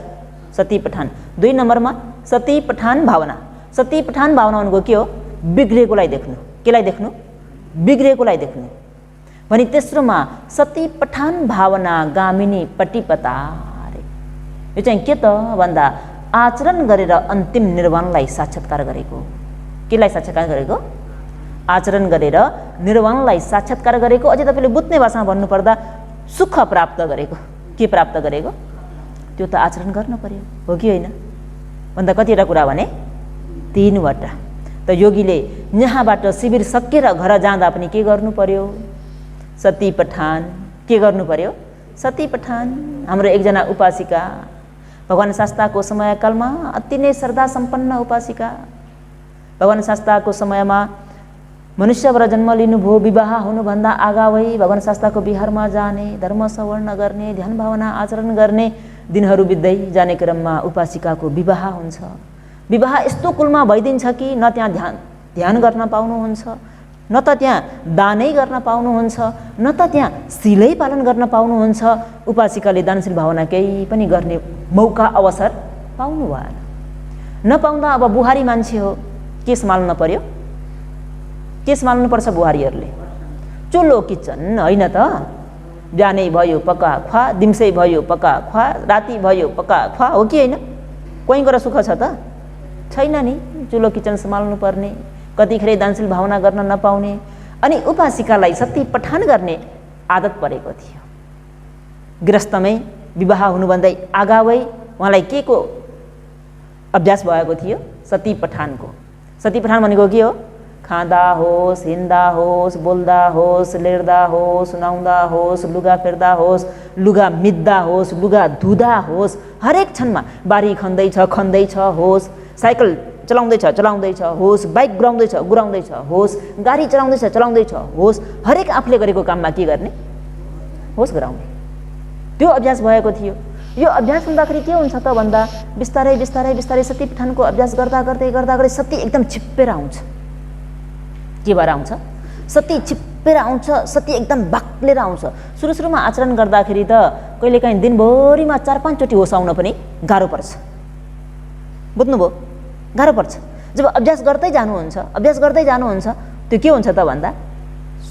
A: सती पठान। 2 नम्बरमा सती पठान भावना। सती पठान भावना भनेको के हो? बिग्रेकोलाई देख्नु। केलाई देख्नु? बिग्रेकोलाई देख्नु। भने तेस्रोमा सती पठान भावना गामिनी पटिपतारे। यो चाहिँ के त भन्दा आचरण गरेर अन्तिम निर्वाणलाई साक्षात्कार गरेको। केलाई साक्षात्कार गरेको? आचरण गरेर निर्वाणलाई साक्षात्कार गरेको। अझै तपाईँले बुझ्ने भाषामा भन्नुपर्दा सुख प्राप्त गरेको। के प्राप्त गरेको? त्यो त आचरण गर्न पर्यो, हो कि होइन? भन्दा कतिवटा कुरा भने? 3वटा। त योगीले यहाँबाट शिविर सकेर घर जाँदा पनि के गर्नु पर्यो? सती पठान। के गर्नु पर्यो? सती पठान। हाम्रो एकजना उपासिका भगवान शास्ताको समयकालमा अति नै श्रद्धा सम्पन्न उपासिका, भगवान शास्ताको समयमा मनुष्यबाट जन्म लिनुभयो, विवाह हुनुभन्दा अगावै भगवान शास्ताको विहारमा जाने, धर्म सवर्ण गर्ने, ध्यान भावना आचरण गर्ने दिनहरू बित्दै जाने क्रममा उपासिकाको विवाह हुन्छ। विवाह यस्तो कुलमा भइदिन्छ कि न त्यहाँ ध्यान गर्न पाउनुहुन्छ, न त त्यहाँ दानै गर्न पाउनुहुन्छ, न त त्यहाँ शीलै पालन गर्न पाउनुहुन्छ। उपासिकाले दानशील भावना केही पनि गर्ने मौका अवसर पाउनु भएन। नपाउँदा अब बुहारी मान्छे हो, के सम्हाल्न पर्यो? के सम्हाल्नु पर्छ बुहारीहरूले? चुलो किचन होइन त? बिहानै भयो पका खुवा, दिउँसै भयो पका खुवा, राति भयो पका खुवा, हो कि होइन? कोही गएर सुख छ त? छैन नि। चुलो किचन सम्हाल्नु पर्ने, कतिखेर दानशील भावना गर्न नपाउने। अनि उपासिकालाई सती पठान गर्ने आदत परेको थियो। गृहस्थमै विवाह हुनुभन्दै अगावै उहाँलाई के को अभ्यास भएको थियो? सती पठानको। सती पठान भनेको के हो? खाँदा होस्, हिँड्दा होस्, बोल्दा होस्, लेड्दा होस्, सुनाउँदा होस्, लुगा फेर्दा होस्, लुगा मिच्दा होस्, लुगा धुँदा होस्, हरेक क्षणमा बारी खन्दैछ होस्, साइकल चलाउँदैछ होस्, बाइक गुराउँदैछ होस्, गाडी चलाउँदैछ होस्, हरेक आफूले गरेको काममा के गर्ने? होस् गराउने। त्यो अभ्यास भएको थियो। यो अभ्यास हुँदाखेरि के हुन्छ त भन्दा बिस्तारै बिस्तारै बिस्तारै सती पठानको अभ्यास गर्दा गर्दै सती एकदम छिप्पेर आउँछ। के भएर आउँछ? सती छिप्पेर आउँछ, सती एकदम बाक्लेर आउँछ। सुरुमा आचरण गर्दाखेरि त कहिलेकाहीँ दिनभरिमा 4-5 चोटि होस आउन पनि गाह्रो पर्छ। बुझ्नुभयो? गाह्रो पर्छ। जब अभ्यास गर्दै जानुहुन्छ त्यो के हुन्छ त भन्दा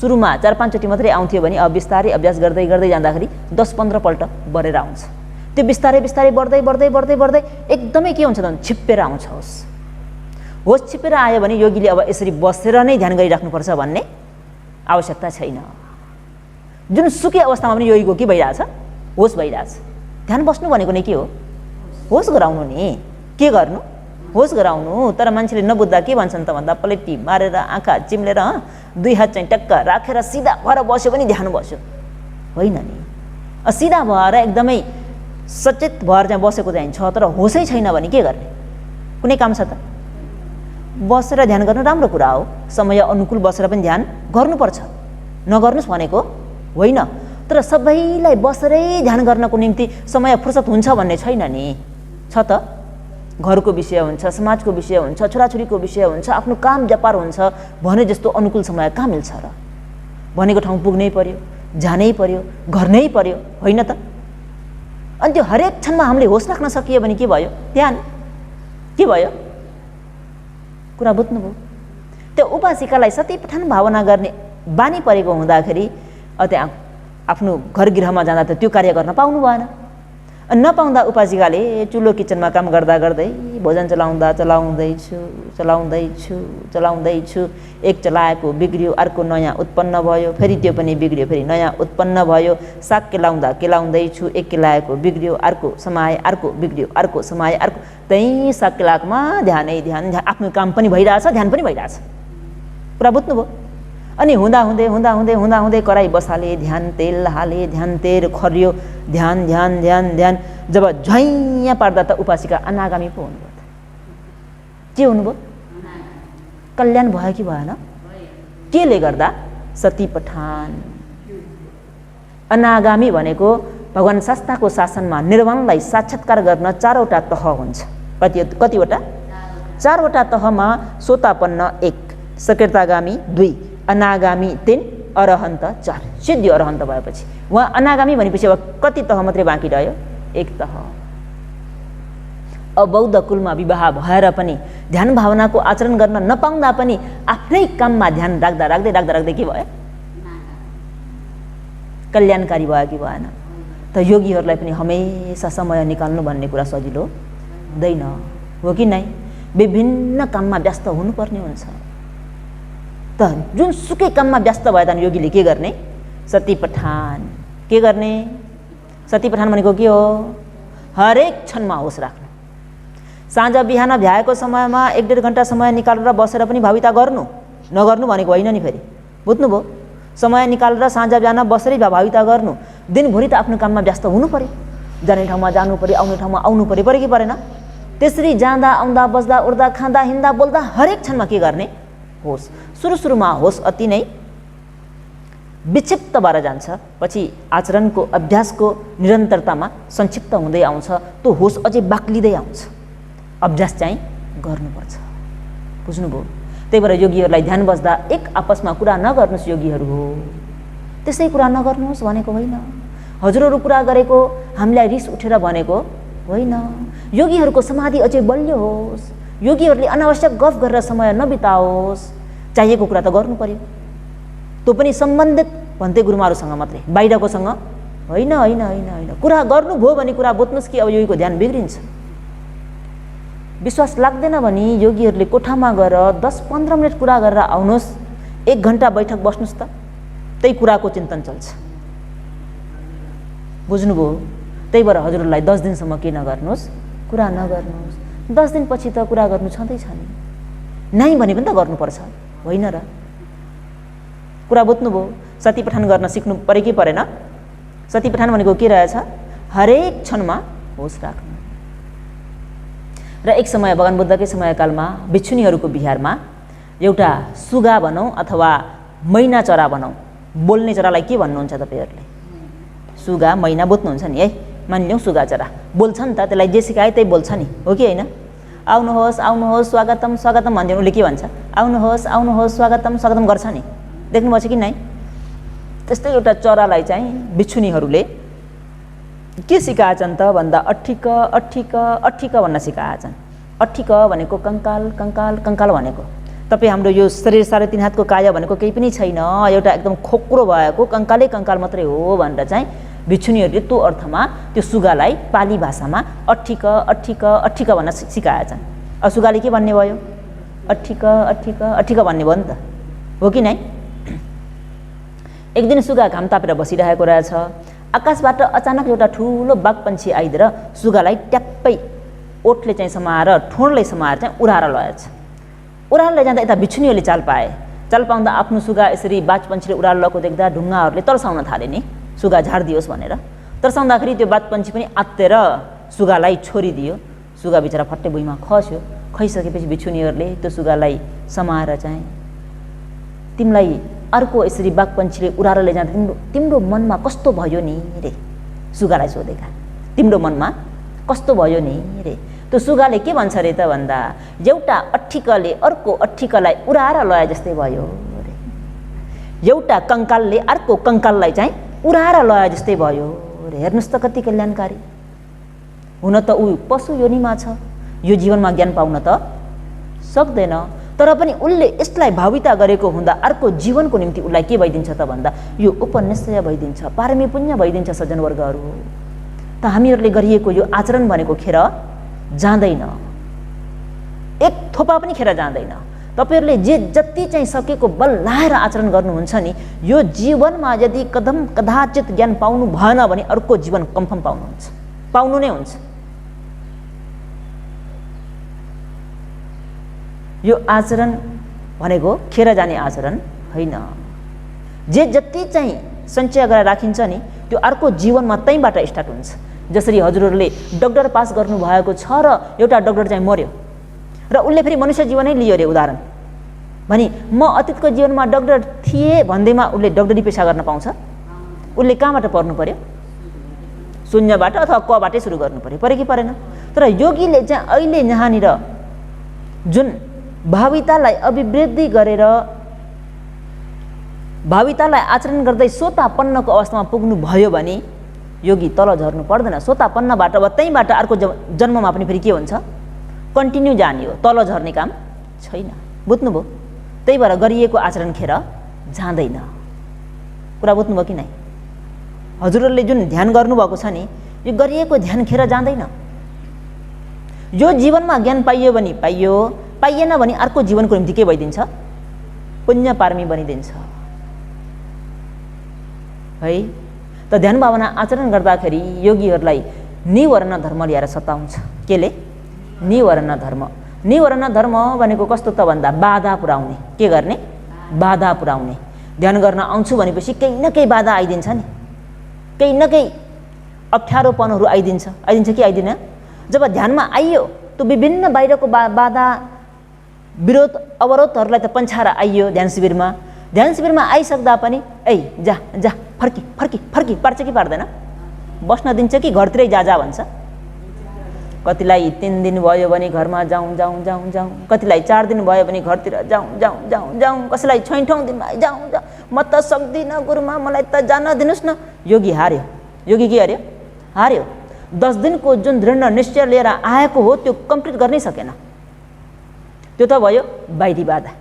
A: सुरुमा 4-5 चोटि मात्रै आउँथ्यो भने अब बिस्तारै अभ्यास गर्दै जाँदाखेरि 10-15 पल्ट बढेर आउँछ। त्यो बिस्तारै बिस्तारै बढ्दै एकदमै के हुन्छ त छिप्पेर आउँछ होस छिप्पेर आयो भने योगीले अब यसरी बसेर नै ध्यान गरिराख्नुपर्छ भन्ने आवश्यकता छैन। जुन सुकै अवस्थामा पनि योगीको के भइरहेछ? होस भइरहेछ। ध्यान बस्नु भनेको नै के हो? होस गराउनु नि। के गर्नु? होस गराउनु। तर मान्छेले नबुझ्दा के भन्छन् त भन्दा पलेटी मारेर आँखा चिम्लेर 2 हात चाहिँ टक्क राखेर सिधा भएर बस्यो भने ध्यान बस्यो, होइन नि। सिधा भएर एकदमै सचेत भएर चाहिँ बसेको चाहिँ छ, तर होसै छैन भने के गर्ने? कुनै काम छ त? बसेर ध्यान गर्नु राम्रो कुरा हो, समय अनुकूल बसेर पनि ध्यान गर्नुपर्छ, नगर्नुहोस् भनेको होइन। तर सबैलाई बसेरै ध्यान गर्नको निम्ति समय फुर्सद हुन्छ भन्ने छैन नि। छ त? घरको विषय हुन्छ, समाजको विषय हुन्छ, छोराछोरीको विषय हुन्छ, आफ्नो काम व्यापार हुन्छ भने जस्तो अनुकूल समय कहाँ मिल्छ र? भनेको ठाउँ पुग्नै पर्यो, जानै पर्यो, गर्नै पर्यो, होइन त? अनि त्यो हरेक क्षणमा हामीले होस राख्न सकियो भने के भयो? ध्यान। के भयो? कुरा बुझ्नुभयो? त्यो उपासिकालाई सती पठान भावना गर्ने बानी परेको हुँदाखेरि त्यहाँ आफ्नो घर गृहमा जाँदा त त्यो कार्य गर्न पाउनु भएन। नपाउँदा उपासिकाले चुलो किचनमा काम गर्दा गर्दै भोजन चलाउँदैछु एक चलाएको बिग्रियो अर्को नयाँ उत्पन्न भयो, फेरि त्यो पनि बिग्रियो, फेरि नयाँ उत्पन्न भयो। साग केलाउँदैछु, एक केलाएको बिग्रियो, अर्को समाए, अर्को बिग्रियो, अर्को समाए, अर्को। त्यही साग केलाकोमा ध्यान आफ्नो काम पनि भइरहेछ, ध्यान पनि भइरहेछ। कुरा बुझ्नुभयो? अनि हुँदा कराई बसाले, ध्यान तेल हाले, ध्यान तेल खरियो, ध्यान ध्यान ध्यान ध्यान। जब झैँ पार्दा त उपासिका अनागामी पो हुनुभयो। के हुनुभयो? कल्याण भयो कि भएन? केले गर्दा? सती पठान। अनागामी भनेको भगवान शास्ताको शासनमा निर्वाणलाई साक्षात्कार गर्न 4वटा तह हुन्छ। कतिवटा? 4वटा तहमा सोतापन्न 1, सकृतागामी 2, अनागामी 3, अरहन्त 4। सिद्धि अरहन्त भएपछि उहाँ अनागामी भनेपछि अब कति तह मात्रै बाँकी रह्यो? 1 तह। अबौद्ध कुलमा विवाह भएर पनि ध्यान भावनाको आचरण गर्न नपाउँदा पनि आफ्नै काममा ध्यान राख्दै के भयो? कल्याणकारी भयो कि भएन? त योगीहरूलाई पनि हमेसा समय निकाल्नु भन्ने कुरा सजिलो हुँदैन, हो कि नै? विभिन्न काममा व्यस्त हुनुपर्ने हुन्छ। त जुनसुकै काममा व्यस्त भए त योगीले के गर्ने? सती पठान। के गर्ने? सती पठान भनेको के हो? हरेक क्षणमा होस राख्नु। साँझ बिहान भ्याएको समयमा 1-1.5 घन्टा समय निकालेर बसेर पनि भाविता गर्नु, नगर्नु भनेको होइन नि। फेरि बुझ्नुभयो? समय निकालेर साँझ बिहान बसेरै भाविता गर्नु। दिनभरि त आफ्नो काममा व्यस्त हुनु पर्यो, जाने ठाउँमा जानु पर्यो, आउने ठाउँमा आउनु पर्यो कि परेन? त्यसरी जाँदा आउँदा बस्दा उड्दा खाँदा हिँड्दा बोल्दा हरेक क्षणमा के गर्ने? होस। सुरुमा होस अति नै विक्षिप्त भएर जान्छ, पछि आचरणको अभ्यासको निरन्तरतामा संक्षिप्त हुँदै आउँछ, त्यो होस अझै बाक्लिँदै आउँछ। अभ्यास चाहिँ गर्नुपर्छ। बुझ्नुभयो? त्यही भएर योगीहरूलाई ध्यान बस्दा एक आपसमा कुरा नगर्नुहोस् योगीहरू हो। त्यसै कुरा नगर्नुहोस् भनेको होइन। हजुरहरू कुरा गरेको हामीलाई रिस उठेर भनेको होइन। योगीहरूको समाधि अझै बलियो होस्। योगीहरूले अनावश्यक गफ गरेर समय नबिताओस्। चाहिएको कुरा त गर्नु पर्यो, त्यो पनि सम्बन्धित भन्ते गुरुमाहरूसँग मात्रै, बाहिरकोसँग होइन। कुरा गर्नुभयो भने कुरा बुझ्नुहोस् कि अब योगीको ध्यान बिग्रिन्छ। विश्वास लाग्दैन भने योगीहरूले कोठामा गएर 10-15 मिनट कुरा गरेर आउनुहोस्, 1 घन्टा बैठक बस्नुहोस् त, त्यही कुराको चिन्तन चल्छ। बुझ्नुभयो? त्यही भएर हजुरहरूलाई 10 दिनसम्म के नगर्नुहोस्? कुरा नगर्नुहोस्। 10 दिनपछि त कुरा गर्नु छँदैछ नि, नै भने पनि त गर्नुपर्छ, होइन र? कुरा बुझ्नुभयो? सती पठान गर्न सिक्नु पऱ्यो कि परेन? सती पठान भनेको के रहेछ? हरेक क्षणमा होस राख्नु। र एक समय भगवान बुद्धकै समयकालमा भिक्षुनीहरूको बिहारमा एउटा सुगा भनौँ अथवा मैना चरा भनौँ, बोल्ने चरालाई के भन्नुहुन्छ तपाईँहरूले? सुगा, मैना बुझ्नुहुन्छ नि है? मानिलिउँ सुगा चरा बोल्छ नि त, त्यसलाई जे सिकाए त्यही बोल्छ नि, हो कि होइन? आउनुहोस् स्वागतम स्वागतम भन्दैन, उसले के भन्छ? आउनुहोस् स्वागतम स्वागतम गर्छ नि, देख्नुभएको छ कि नै? त्यस्तै एउटा चरालाई चाहिँ भिक्षुनीहरूले के सिकाएछन् त भन्दा अठिक भन्न सिकाएछन्। अठिक भनेको कङ्काल, कङ्काल कङ्काल भनेको तपाईँ हाम्रो यो शरीर 3.5 हातको काया भनेको केही पनि छैन, एउटा एकदम खोक्रो भएको कङ्कालै कङ्काल मात्रै हो भनेर चाहिँ भिक्षुनीहरूले त्यो अर्थमा त्यो सुगालाई पाली भाषामा अठिक भन्न सिकाएछन्। सुगाले के भन्ने भयो? अठिक भन्ने भयो नि त, हो कि नै? एक दिन सुगा घाम तापेर बसिरहेको रहेछ। आकाशबाट अचानक एउटा ठुलो बाघपन्छी आइदिएर सुगालाई ट्याप्पै ओठले चाहिँ समाएर, ठोडले समाएर चाहिँ उडाएर लगेछ। उडाएर लैजाँदा यता भिक्षुनीहरूले चाल पाए। चाल पाउँदा आफ्नो सुगा यसरी बाघपन्छीले उडाएर लगेको देख्दा ढुङ्गाहरूले तर्साउन थाले नि, सुगा झारिदियोस् भनेर। तर्साउँदाखेरि त्यो बाघपन्छी पनि आत्तेर सुगालाई छोडिदियो। सुगा बिचरा फट्टै भुइँमा खस्यो। खसिसकेपछि भिक्षुनीहरूले त्यो सुगालाई समाएर चाहिँ, तिमीलाई अर्को यसरी बाघपन्छीले उडाएर लैजाँदा तिम्रो मनमा कस्तो भयो नि रे? सुगालाई सोधेका, तिम्रो मनमा कस्तो भयो नि रे? त्यो सुगाले के भन्छ रे त भन्दा, एउटा अठिकले अर्को अठिकलाई उडाएर लए जस्तै भयो रे। एउटा कङ्कालले अर्को कङ्काललाई चाहिँ उडाएर लए जस्तै भयो रे। हेर्नुहोस् त कति कल्याणकारी। हुन त ऊ पशु योनिमा छ, यो जीवनमा ज्ञान पाउन त सक्दैन, तर पनि उसले यसलाई भाविता गरेको हुँदा अर्को जीवनको निम्ति उसलाई के भइदिन्छ त भन्दा यो उपनिश्चय भइदिन्छ, पारमी पुण्य भइदिन्छ। सज्जनवर्गहरू, त हामीहरूले गरिएको यो आचरण भनेको खेर जाँदैन, एक थोपा पनि खेर जाँदैन। तपाईहरूले जे जति चाहिँ सकेको बल लाएर आचरण गर्नुहुन्छ नि, यो जीवनमा यदि कदम कदाचित ज्ञान पाउनु भएन भने अर्को जीवन कन्फर्म पाउनुहुन्छ, पाउनु नै हुन्छ। यो आचरण भनेको खेर जाने आचरण होइन। जे जति चाहिँ सञ्चय गरेर राखिन्छ नि त्यो अर्को जीवनमा त्यहीँबाट स्टार्ट हुन्छ। जसरी हजुरहरूले डक्टर पास गर्नुभएको छ र एउटा डक्टर चाहिँ मर्यो र उसले फेरि मनुष्य जीवनै लियो अरे उदाहरण भनी, म अतीतको जीवनमा डक्टर थिएँ भन्दैमा उसले डक्टरी पेसा गर्न पाउँछ? उसले कहाँबाट पढ्नु पर्यो? शून्यबाट अथवा कबाटै सुरु गर्नु पर्यो, पऱ्यो कि परेन? तर योगीले चाहिँ अहिले यहाँनिर जुन भावितालाई अभिवृद्धि गरेर भावितालाई आचरण गर्दै सोतापन्नको अवस्थामा पुग्नु भयो भने योगी तल झर्नु पर्दैन। सोतापन्नबाट वा त्यहीँबाट अर्को जन्ममा पनि फेरि के हुन्छ? कन्टिन्यू जाने हो, तल झर्ने काम छैन। बुझ्नुभयो? त्यही भएर गरिएको आचरण खेर जाँदैन। कुरा बुझ्नुभयो कि नै? हजुरहरूले जुन ध्यान गर्नुभएको छ नि, यो गरिएको ध्यान खेर जाँदैन। यो जीवनमा ज्ञान पाइयो भने पाइयो, पाइएन भने अर्को जीवनको निम्ति के भइदिन्छ? पुण्य पारमी बनिदिन्छ है। त ध्यान भावना आचरण गर्दाखेरि योगीहरूलाई निवर्ण धर्म ल्याएर सताउँछ। केले? निवर्ण धर्म। निवर्ण धर्म भनेको कस्तो त भन्दा बाधा पुर्याउने। के गर्ने? बाधा पुर्याउने। ध्यान गर्न आउँछु भनेपछि केही न केही बाधा आइदिन्छ नि, केही न केही अप्ठ्यारोपनहरू आइदिन्छ। आइदिन्छ कि आइदिन? जब ध्यानमा आइयो त्यो विभिन्न बाहिरको बाधा विरोध अवरोधहरूलाई त पन्छाएर आइयो ध्यान शिविरमा। ध्यान शिविरमा आइसक्दा पनि जा जा फर्की फर्की फर्की पार्छ कि पार्दैन? बस्न दिन्छ कि घरतिरै जा जा भन्छ? कतिलाई 3 दिन भयो भने घरमा जाउँ जाउँ जाउँ जाउँ, कतिलाई 4 दिन भयो भने घरतिर जाउँ जाउँ जाउँ जाउँ, कसैलाई 6औं दिनमा जाउँ जाउँ, म त सक्दिनँ गुरुमा, मलाई त जान दिनुहोस् न। योगी हार्यो। योगी के हार्यो? हार्यो। 10 दिनको जुन दृढ निश्चय लिएर आएको हो त्यो कम्प्लिट गर्नै सकेन। त्यो त भयो बाहिरी बाधा।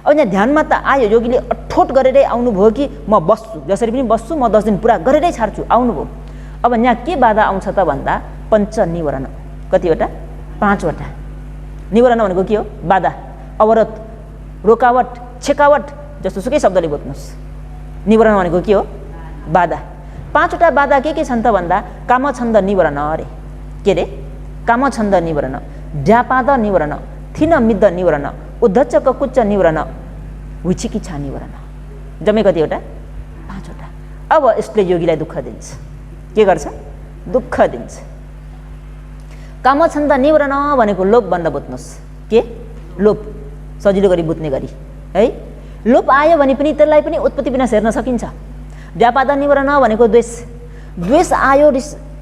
A: अब यहाँ ध्यानमा त आयो, योगीले अठोट गरेरै आउनुभयो कि म बस्छु, जसरी पनि बस्छु, म 10 दिन पुरा गरेरै छाड्छु, आउनुभयो। अब यहाँ के बाधा आउँछ त भन्दा पञ्च निवरण। कतिवटा? 5वटा। निवरण भनेको के हो? बाधा, अवरोध, रोकावट, छेकावट, जस्तो सुकै शब्दले बुझ्नुहोस्। निवरण भनेको के हो? बाधा। 5वटा बाधा के छन् त भन्दा कामछन्द निवरण अरे। के रे? कामछन्द निवरण, व्यापाद निवरण, थिन मिद्ध निवरण, उद्धच्च ककुच्च निवरण, विचिकिच्छा निवरण। जम्मै कतिवटा? 5वटा। अब यसले योगीलाई दुःख दिन्छ। के गर्छ? दुःख दिन्छ। कामछन्द निवरण भनेको लोभ बन्द बुझ्नुहोस्। के? लोभ। सजिलो गरी बुझ्ने गरी है। लोभ आयो भने पनि त्यसलाई पनि उत्पत्ति बिना हेर्न सकिन्छ। व्यापाद निवरण भनेको द्वेष। द्वेष आयो,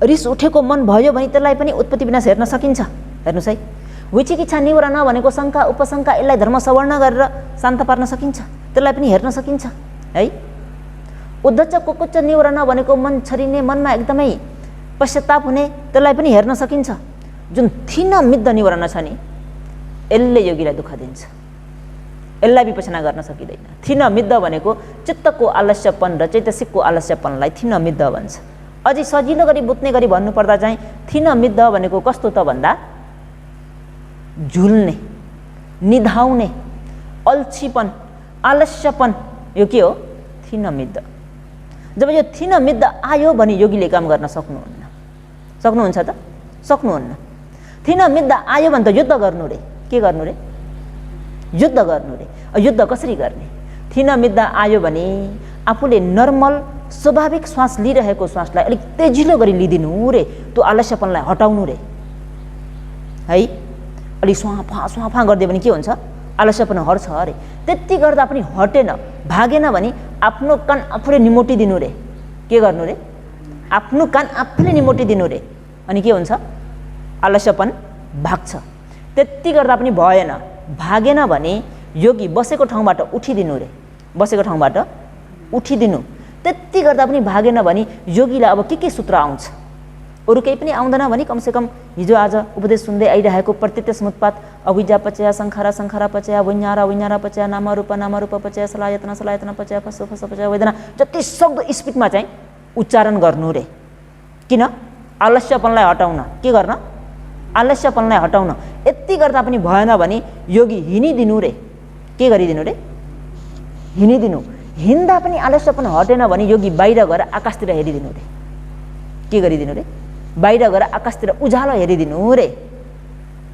A: रिस उठेको मन भयो भने त्यसलाई पनि उत्पत्ति बिना हेर्न सकिन्छ। हेर्नुहोस् है। विचिकिच्छा निवरण भनेको शङ्का उपशङ्का, यसलाई धर्म सवर्ण गरेर शान्त पार्न सकिन्छ, त्यसलाई पनि हेर्न सकिन्छ है। उद्धच्च कुकुच्च निवरण भनेको मन छरिने, मनमा एकदमै पश्चाताप हुने, त्यसलाई पनि हेर्न सकिन्छ। जुन थिन मिद्ध निवरण छ नि, यसले योगीलाई दुःख दिन्छ। यसलाई विपसना गर्न सकिँदैन। थिन मिद्ध भनेको चित्तको आलस्यपन र चैतसिकको आलस्यपनलाई थिन मिद्ध भन्छ। अझै सजिलो गरी बुझ्ने गरी भन्नुपर्दा चाहिँ थिन मिद्ध भनेको कस्तो त भन्दा झुल्ने, निधाउने, अल्छीपन, आलस्यपन, यो के हो? थिन मिद्ध। जब यो थिन मिद्ध आयो भने योगीले काम गर्न सक्नुहुन्न। सक्नुहुन्छ त? सक्नुहुन्न। थिन मिद्ध आयो भने त युद्ध गर्नु रे। के गर्नु रे? युद्ध गर्नु रे। युद्ध कसरी गर्ने? थिन मिद्ध आयो भने आफूले नर्मल स्वाभाविक श्वास लिइरहेको श्वासलाई अलिक तेजिलो गरी लिदिनु रे, त्यो आलस्यपनलाई हटाउनु रे है। अलिक स्वाफा स्वाफा गरिदियो भने के हुन्छ? आलस्यपन हट्छ अरे। त्यति गर्दा पनि हटेन, भागेन भने आफ्नो कान आफूले निमोटिदिनु रे। के गर्नु रे? आफ्नो कान आफूले निमोटिदिनु रे। अनि के हुन्छ? आलस्यपन भाग्छ। त्यति गर्दा पनि भएन, भागेन भने योगी बसेको ठाउँबाट उठिदिनु रे। बसेको ठाउँबाट उठिदिनु। त्यति गर्दा पनि भागेन भने योगीलाई अब के सूत्र आउँछ? अरू केही पनि आउँदैन भने कमसेकम हिजो आज उपदेश सुन्दै आइरहेको प्रत्यक्ष समुत्पात, अविद्या पचय, संखारा संखारा पचय, विज्ञारा विज्ञारा पचय, नाम रूप पचय, सलायतना सलायतना पचय, फस पचय, वेदना, जति सक्दो स्पिडमा चाहिँ उच्चारण गर्नु रे। किन?
B: आलस्यपनलाई हटाउन के गर्न, आलस्यपनलाई हटाउन। यति गर्दा पनि भएन भने योगी हिँडिदिनु रे। के गरिदिनु रे? हिँडिदिनु। हिँड्दा पनि आलस्यपन हटेन भने योगी बाहिर गएर आकाशतिर हेरिदिनु रे। के गरिदिनु रे? बाहिर गएर आकाशतिर उज्यालो हेरिदिनु रे।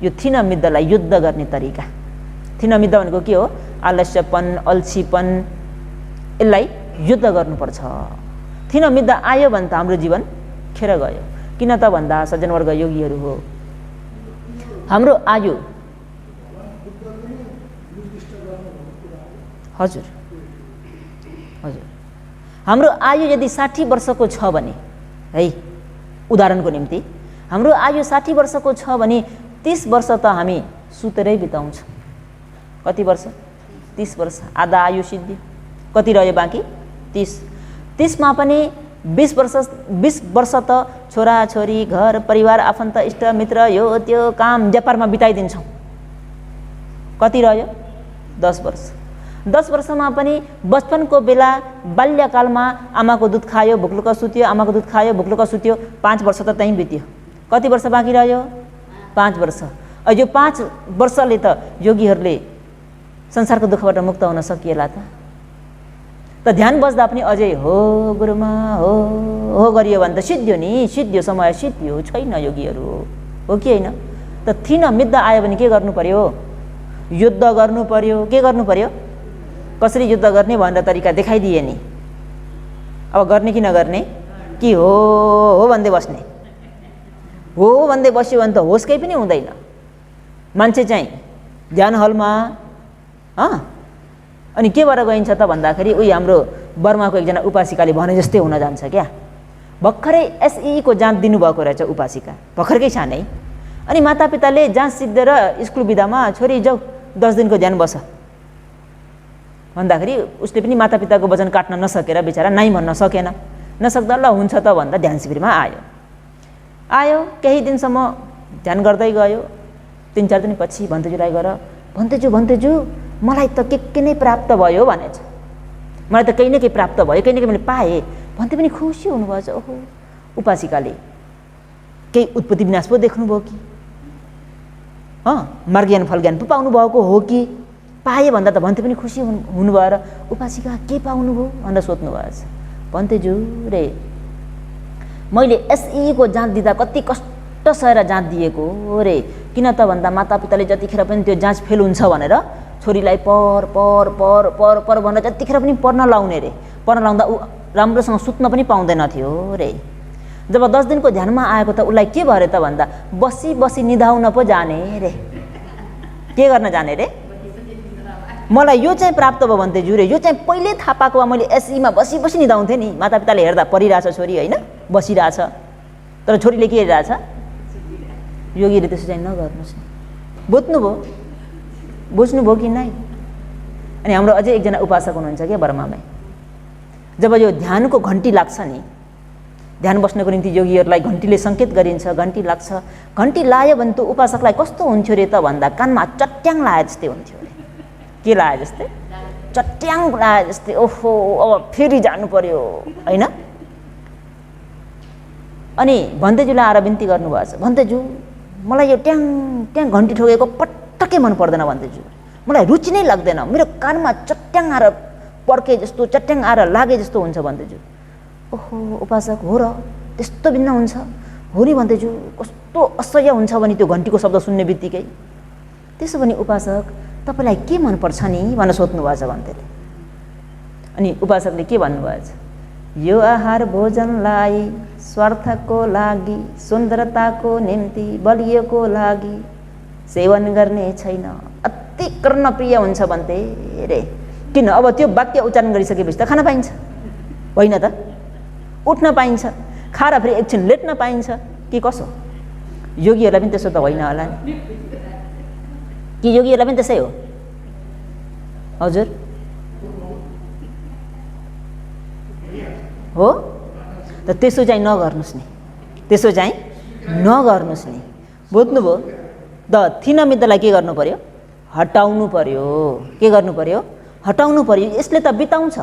B: यो थिनमिद्धलाई युद्ध गर्ने तरिका। थिनमिद्ध भनेको के हो? आलस्यपन, अल्छीपन, यसलाई युद्ध गर्नुपर्छ। थिनमिद्ध आयो भने त हाम्रो जीवन खेर गयो। किन त भन्दा सज्जनवर्ग योगीहरू हो, हाम्रो आयु हजुर हजुर हाम्रो आयु यदि 60 वर्षको छ भने है, उदाहरणको निम्ति हाम्रो आयु 60 वर्षको छ भने 30 वर्ष त हामी सुतेरै बिताउँछौँ। कति वर्ष? 30 वर्ष। आधा आयु सिद्धि। कति रह्यो बाँकी? 30। 30 मा पनि 20 वर्ष त छोराछोरी, घर परिवार, आफन्त, इष्ट मित्र, यो त्यो काम व्यापारमा बिताइदिन्छौँ। कति रह्यो? 10 वर्ष। 10 वर्षमा पनि बचपनको बेला बाल्यकालमा आमाको दुध खायो, भुक्लुक सुत्यो, आमाको दुध खायो, भुक्लुक सुत्यो, 5 वर्ष त त्यहीँ बित्यो। कति वर्ष बाँकी रह्यो? 5 वर्ष। यो 5 वर्षले त योगीहरूले संसारको दुःखबाट मुक्त हुन सकिएला त ध्यान बस्दा पनि अझै हो गुरुमा हो गरियो भने त सिद्धियो नि, सिद्धियो, समय सिद्धियो। छैन योगीहरू हो कि होइन? त थिनमिद्ध आयो भने के गर्नु पर्यो? युद्ध गर्नु पर्यो। के गर्नु पर्यो? कसरी युद्ध गर्ने भनेर तरिका देखाइदिए नि। अब गर्ने कि नगर्ने? कि हो भन्दै बस्ने? हो भन्दै बस्यो भने त होस केही पनि हुँदैन। मान्छे चाहिँ ध्यान हलमा अनि के भएर गइन्छ त भन्दाखेरि उही हाम्रो बर्माको एकजना उपासिकाले भने जस्तै हुन जान्छ क्या। भर्खरै एसई को जाँच दिनुभएको रहेछ उपासिका, भर्खरकै सानै। अनि मातापिताले जाँच सिद्धेर स्कुल बिदामा छोरी जाऊ 10 दिनको ध्यान बस भन्दाखेरि उसले पनि मातापिताको वचन काट्न नसकेर बेचारा नाइ भन्न सकेन। नसक्दा ल हुन्छ त भन्दा ध्यान शिविरमा आयो। केही दिनसम्म ध्यान गर्दै गयो। 3-4 दिनपछि भन्तेजुलाई गएर भन्तेजु मलाई त के नै प्राप्त भयो भनेछ। मलाई त केही न केही प्राप्त भयो, केही न केही मैले पाएँ भन्थे पनि खुसी हुनुभएछ। ओहो, उपासिकाले केही उत्पत्ति विनाश पो देख्नुभयो कि मार्ग ज्ञान फल ज्ञान पो पाउनु भएको हो कि? पाएँ भन्दा त भन्थे पनि खुसी हुनुभयो र उपासिका के पाउनुभयो भनेर सोध्नु भएछ। भन्तेजु रे मैले एसई को जाँच दिँदा कति कष्ट सहेर जाँच दिएको रे। किन त भन्दा मातापिताले जतिखेर पनि त्यो जाँच फेल हुन्छ भनेर छोरीलाई पर भनेर जतिखेर पनि पढ्न लाउने रे। पढ्न लाउँदा ऊ राम्रोसँग सुत्न पनि पाउँदैन थियो रे। जब 10 दिनको ध्यानमा आएको त उसलाई के भयो त भन्दा बसी बसी निधाउन पो जाने रे। के गर्न जाने रे? मलाई यो चाहिँ प्राप्त भयो भन्तेजु रे, यो चाहिँ पहिले थाहा पाएको भए मैले एसईमा बसी बसी निधाउँथेँ नि। मातापिताले हेर्दा परिरहेछ छोरी होइन, बसिरहेछ, तर छोरीले के हेरिरहेछ? योगीले त्यसो चाहिँ नगर्नुहोस् नि। बुझ्नुभयो कि नै? अनि हाम्रो अझै एकजना उपासक हुनुहुन्छ क्या बर्मामै। जब यो ध्यानको घन्टी लाग्छ नि, ध्यान बस्नको निम्ति योगीहरूलाई घन्टीले सङ्केत गरिन्छ, घन्टी लाग्छ। घन्टी लायो भने त उपासकलाई कस्तो हुन्थ्यो रे त भन्दा कानमा चट्याङ लाए जस्तै हुन्थ्यो रे। के लाए जस्तै? चट्याङ लाए जस्तै। ओहो, अब फेरि जानु पर्यो होइन? अनि भन्तेजुलाई आएर बिन्ती गर्नुभएछ। भन्तेजु मलाई यो ट्याङ ट्याङ घन्टी ठोकेको पटक्कै मन पर्दैन भन्तेजु, मलाई रुचि नै लाग्दैन। मेरो कानमा चट्याङ आएर पर्के जस्तो, चट्याङ आएर लागे जस्तो हुन्छ भन्तेजु। ओहो उपासक हो र त्यस्तो भिन्न हुन्छ? हो नि भन्तेजु, कस्तो असह्य हुन्छ भने त्यो घन्टीको शब्द सुन्ने बित्तिकै। त्यसो भने उपासक तपाईँलाई के मनपर्छ नि भनेर सोध्नु भएछ भन्तेले। अनि उपासकले के भन्नुभएछ? यो आहार भोजनलाई स्वार्थको लागि, सुन्दरताको निम्ति, बलियोको लागि सेवन गर्ने छैन, अति कर्णप्रिय हुन्छ भन्थे रे। किन? अब त्यो वाक्य उच्चारण गरिसकेपछि त खान पाइन्छ होइन त? उठ्न पाइन्छ, खाएर फेरि एकछिन लेट्न पाइन्छ कि कसो? योगीहरूलाई पनि त्यसो त होइन होला नि? कि योगीहरूलाई पनि त्यसै हो? हजुर हो त त्यसो चाहिँ नगर्नुहोस् नि, त्यसो चाहिँ नगर्नुहोस् नि। बुझ्नुभयो? द थिनमिद्धलाई के गर्नु पर्यो? हटाउनु पर्यो। के गर्नु पर्यो? हटाउनु पर्यो। यसले त बिताउँछ,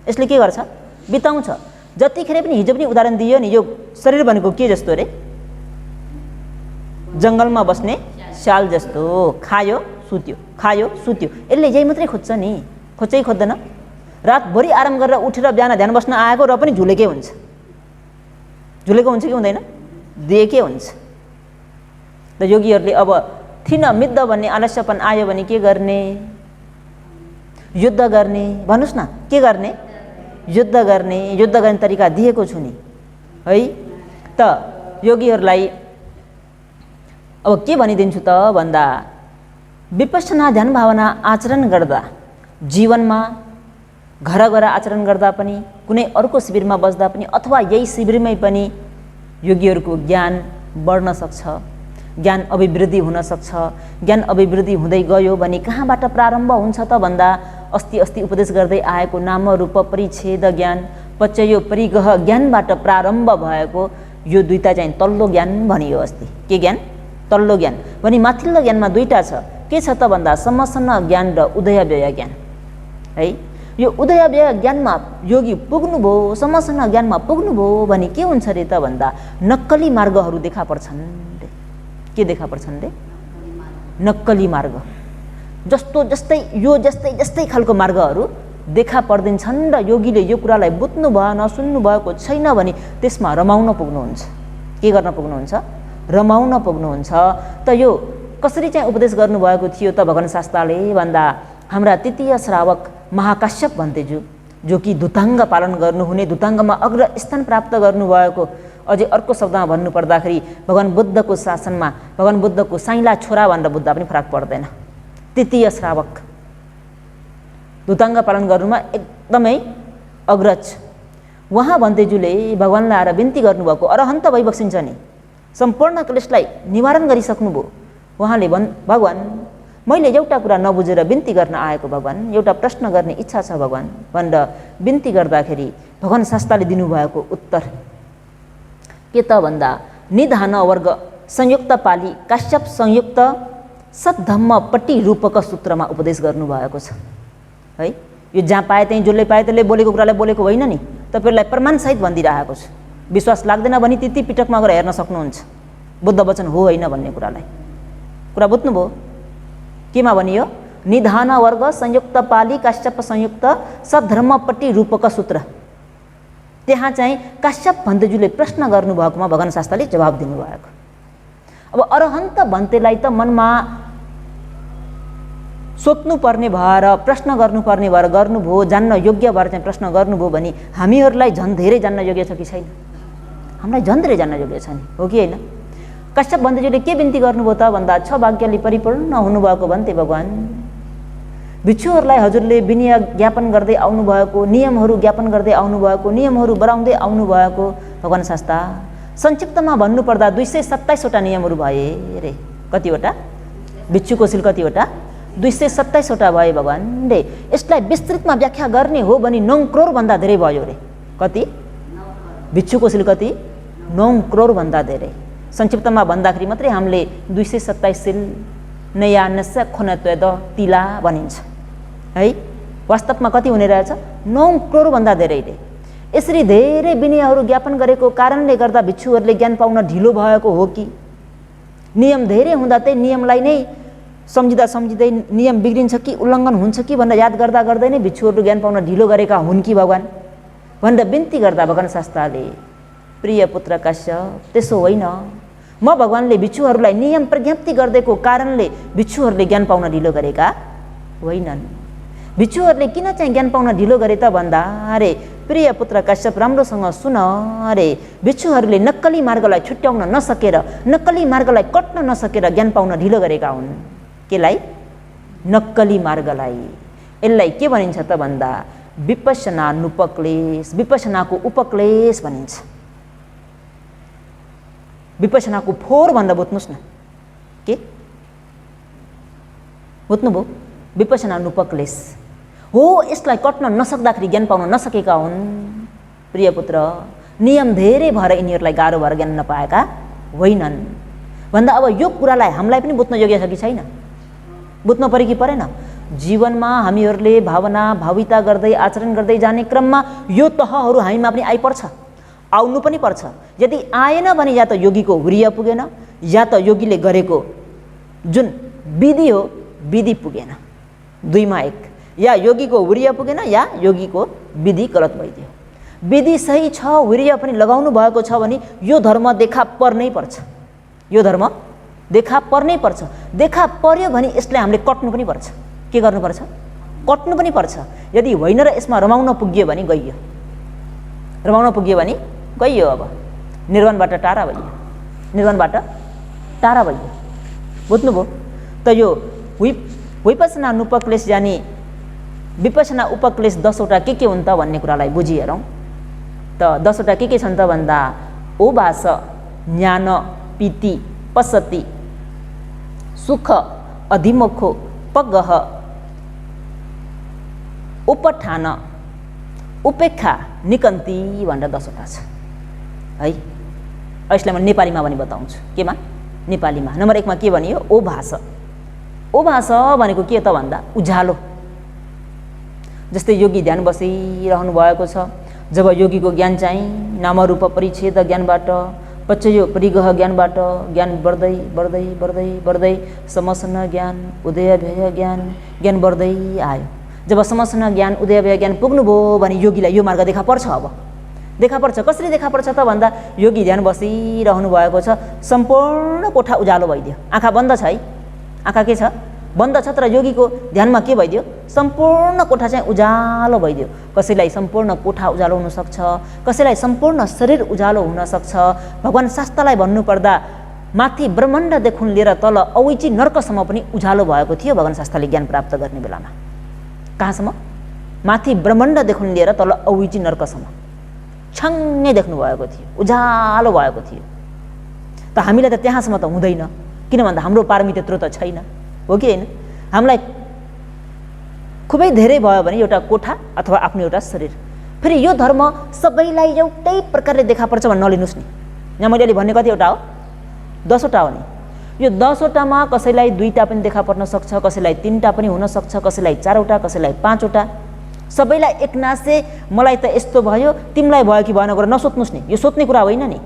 B: यसले के गर्छ? बिताउँछ। जतिखेर पनि हिजो पनि उदाहरण दियो नि, यो शरीर भनेको के जस्तो अरे? जङ्गलमा बस्ने स्याल जस्तो, खायो सुत्यो, खायो सुत्यो। यसले यही मात्रै खोज्छ नि, खोज्छै खोज्दैन? रातभरि आराम गरेर उठेर बिहान ध्यान बस्न आएको र पनि झुलेकै हुन्छ। झुलेको हुन्छ कि हुँदैन? दिएकै हुन्छ। त योगीहरूले अब थिन मिद्ध भन्ने आलस्यपन आयो भने के गर्ने? युद्ध गर्ने। भन्नुहोस् न, के गर्ने? युद्ध गर्ने। युद्ध गर्ने तरिका दिएको छु नि है। त योगीहरूलाई अब के भनिदिन्छु त भन्दा, विपश्यना ध्यान भावना आचरण गर्दा, जीवनमा घर गएर आचरण गर्दा पनि, कुनै अर्को शिविरमा बस्दा पनि, अथवा यही शिविरमै पनि योगीहरूको ज्ञान बढ्न सक्छ, ज्ञान अभिवृद्धि हुन सक्छ। ज्ञान अभिवृद्धि हुँदै गयो भने कहाँबाट प्रारम्भ हुन्छ त भन्दा, अस्ति उपदेश गर्दै आएको नाम रूप परिच्छेद ज्ञान, पचयो परिगह ज्ञानबाट प्रारम्भ भएको यो दुईटा चाहिँ तल्लो ज्ञान भनियो अस्ति। के ज्ञान? तल्लो ज्ञान। भने माथिल्लो ज्ञानमा दुईटा छ। के छ त भन्दा, समसन्न ज्ञान र उदयव्यय ज्ञान है। यो उदयव्यय ज्ञानमा योगी पुग्नुभयो, समसन्न ज्ञानमा पुग्नुभयो भने के हुन्छ रे त भन्दा, नक्कली मार्गहरू देखा पर्छन् रे। के देखा पर्छन् रे? नक्कली मार्ग। जस्तो जस्तै यो जस्तै खालको मार्गहरू देखा पर्दिन्छन् र योगीले यो कुरालाई बुझ्नु भयो, नसुन्नु भएको छैन भने त्यसमा रमाउन पुग्नुहुन्छ। के गर्न पुग्नुहुन्छ? रमाउन पुग्नुहुन्छ। त यो कसरी चाहिँ उपदेश गर्नुभएको थियो त भगवान शास्त्रले भन्दा, हाम्रा तृतीय श्रावक महाकाश्यप भन्तेज्यू, जो कि धुताङ्ग पालन गर्नुहुने, धुताङ्गमा अग्र स्थान प्राप्त गर्नुभएको, अझै अर्को शब्दमा भन्नुपर्दाखेरि भगवान बुद्धको शासनमा भगवान बुद्धको साइला छोरा भनेर बुद्ध पनि फरक पर्दैन। तृतीय श्रावक धुताङ्ग पालन गर्नुमा एकदमै अग्रज। उहाँ भन्तेज्यूले भगवानलाई आएर बिन्ती गर्नुभएको, अरहन्त भइबक्सिन्छ नि, सम्पूर्ण क्लेशलाई निवारण गरिसक्नुभयो। उहाँले भगवान, मैले एउटा कुरा नबुझेर बिन्ती गर्न आएको भगवान, एउटा प्रश्न गर्ने इच्छा छ भगवान भनेर बिन्ती गर्दाखेरि भगवान शास्त्रले दिनुभएको उत्तर के त भन्दा, निधान वर्ग संयुक्त पाली काश्यप संयुक्त सद्धम्मपट्टि रूपक सूत्रमा उपदेश गर्नुभएको छ है। यो जहाँ पाए त्यहीँ जसले पाए त्यसले बोलेको कुरालाई बोलेको होइन नि, तपाईँहरूलाई प्रमाणसहित भनिदिइरहेको छु। विश्वास लाग्दैन भने त्यति पिटकमा गएर हेर्न सक्नुहुन्छ बुद्ध वचन हो होइन भन्ने कुरालाई। कुरा बुझ्नुभयो? केमा भनियो? निधान वर्ग संयुक्त पाली काश्यप संयुक्त सद्धर्मपट्टि रूपक सूत्र। त्यहाँ चाहिँ काश्यप भन्तेज्यूले प्रश्न गर्नुभएकोमा भगवान शास्त्रले जवाब दिनुभएको। अब अरहन्त भन्तेलाई त मनमा सोध्नुपर्ने भएर, प्रश्न गर्नुपर्ने भएर गर्नुभयो, जान्न योग्य भएर चाहिँ प्रश्न गर्नुभयो भने हामीहरूलाई झन् धेरै जान्न योग्य छ कि छैन? हामीलाई झन् धेरै जान्न योग्य छ नि, हो कि होइन? काश्यप भन्तेज्यूले के बिन्ती गर्नुभयो त भन्दा, 6 वाक्यले परिपूर्ण हुनुभएको भन्ते भगवान। भिक्षुहरूलाई हजुरले विनय ज्ञापन गर्दै आउनुभएको, नियमहरू ज्ञापन गर्दै आउनुभएको, नियमहरू बढाउँदै आउनुभएको भगवान शास्त्र। संक्षिप्तमा भन्नुपर्दा 227वटा नियमहरू भए रे। कतिवटा? भिक्षुको सिल कतिवटा? 227वटा भए भगवानले। यसलाई विस्तृतमा व्याख्या गर्ने हो भने 9 करोडभन्दा धेरै भयो रे। कति? भिक्षुको सिल कति? 9 करोडभन्दा धेरै। संक्षिप्तमा भन्दाखेरि मात्रै हामीले 227 सिल नयानस खुनत्वेद तिला भनिन्छ है। वास्तवमा कति हुने रहेछ? 9 करोडभन्दा धेरैले। यसरी धेरै विनयहरू ज्ञापन गरेको कारणले गर्दा भिक्षुहरूले ज्ञान पाउन ढिलो भएको हो कि? नियम धेरै हुँदा चाहिँ नियमलाई नै सम्झिँदै नियम बिग्रिन्छ कि उल्लङ्घन हुन्छ कि भनेर याद गर्दा गर्दै नै भिक्षुहरू ज्ञान पाउन ढिलो गरेका हुन् कि भगवान भनेर बिन्ती गर्दा भगवान शास्त्रले, प्रिय पुत्र काश्यप, त्यसो होइन, म भगवानले भिक्षुहरूलाई नियम प्रज्ञप्ति गरिदिएको कारणले भिक्षुहरूले ज्ञान पाउन ढिलो गरेका होइनन्। भिक्षुहरूले किन चाहिँ ज्ञान पाउन ढिलो गरे त भन्दा, अरे प्रिय पुत्र काश्यप राम्रोसँग सुन, अरे भिक्षुहरूले नक्कली मार्गलाई छुट्याउन नसकेर, नक्कली मार्गलाई कट्न नसकेर ज्ञान पाउन ढिलो गरेका हुन्। केलाई? नक्कली मार्गलाई। यसलाई के भनिन्छ त भन्दा, विपश्यनानुपक्लेश, विपश्यनाको उपक्लेश भनिन्छ। विपश्यनाको फोहोर भनेर बुझ्नुहोस् न। के बुझ्नुभयो? विपश्यनानुपक्लेश हो। यसलाई कट्न नसक्दाखेरि ज्ञान पाउन नसकेका हुन्। प्रिय पुत्र, नियम धेरै भएर यिनीहरूलाई गाह्रो भएर ज्ञान नपाएका होइनन् भन्दा, अब यो कुरालाई हामीलाई पनि बुझ्न योग्य छ कि छैन? बुझ्नु पऱ्यो कि परेन? जीवनमा हामीहरूले भावना भाविता गर्दै आचरण गर्दै जाने क्रममा यो तहहरू हामीमा पनि आइपर्छ, आउनु पनि पर्छ। यदि आएन भने या त योगीको हुरिया पुगेन, या त योगीले गरेको जुन विधि हो विधि पुगेन, दुईमा एक। या योगीको हुरिया पुगेन या योगीको विधि गलत भइदियो। विधि सही छ, हुरिया पनि लगाउनु भएको छ भने यो धर्म देखा पर्नै पर्छ, यो धर्म देखा पर्नै पर्छ। देखा पर्यो भने यसलाई हामीले कट्नु पनि पर्छ। के गर्नुपर्छ? कट्नु पनि पर्छ। यदि होइन र यसमा रमाउन पुग्यो भने गइयो, रमाउन पुग्यो भने गइयो। अब निर्वाणबाट टाढा भइयो, निर्वाणबाट टाढा भइयो। बुझ्नुभयो? त यो विपसना अनुपक्लेश यानि विपसना उपक्लेश 10 वटा के हुन् त भन्ने कुरालाई बुझिहेरौँ। त 10 वटा के छन् त भन्दा ओभास, ज्ञान, पीति, पसति, सुख, अधिमुखो, पगह, उपठान, उपेक्षा, निकन्ती भनेर 10 वटा छ है। यसलाई म नेपालीमा पनि बताउँछु। केमा? नेपालीमा। नम्बर 1 मा के भनियो? ओभास। ओभास भनेको के त भन्दा उज्यालो। जस्तै योगी ध्यान बसिरहनु भएको छ, जब योगीको ज्ञान चाहिँ नामरूप परिच्छेद ज्ञानबाट, पचयो परिगह ज्ञानबाट ज्ञान बढ्दै बढ्दै बढ्दै बढ्दै समसन ज्ञान, उदयभ्यय ज्ञान, ज्ञान बढ्दै आयो। जब समसन ज्ञान, उदयभ्यय ज्ञान पुग्नुभयो भने योगीलाई यो मार्ग देखा पर्छ। अब देखा पर्छ। कसरी देखा पर्छ त भन्दा योगी ध्यान बसिरहनु भएको छ, सम्पूर्ण कोठा उज्यालो भइदियो। आँखा बन्द छ है, आँखा के छ? बन्द छ, तर योगीको ध्यानमा के भइदियो? सम्पूर्ण कोठा चाहिँ उज्यालो भइदियो। कसैलाई सम्पूर्ण कोठा उज्यालो हुनसक्छ, कसैलाई सम्पूर्ण शरीर उज्यालो हुनसक्छ। भगवान् शास्त्रलाई भन्नुपर्दा माथि ब्रह्माण्डदेखि लिएर तल अवैची नर्कसम्म पनि उज्यालो भएको थियो भगवान् शास्त्रले ज्ञान प्राप्त गर्ने बेलामा। कहाँसम्म? माथि ब्रह्माण्डदेखि लिएर तल अवैची नर्कसम्म छङ्गै देख्नु भएको थियो, उज्यालो भएको थियो। त हामीलाई त त्यहाँसम्म त हुँदैन, किन भन्दा हाम्रो पारमी त्यत्रो त छैन, हो कि होइन? हामीलाई खुबै धेरै भयो भने एउटा कोठा अथवा आफ्नो एउटा शरीर। फेरि यो धर्म सबैलाई एउटै प्रकारले देखा पर्छ भन्ने नलिनुहोस् नि। यहाँ मैले अहिले भन्ने कति वटा हो? 10 वटा हो नि। यो 10 वटामा कसैलाई 2टा पनि देखा पर्न सक्छ, कसैलाई 3टा पनि हुनसक्छ, कसैलाई 4 वटा, कसैलाई 5 वटा। सबैलाई एकनासे मलाई त यस्तो भयो, तिमीलाई भयो कि भएन गरेर नसोध्नुहोस् नि। यो सोध्ने कुरा होइन नि।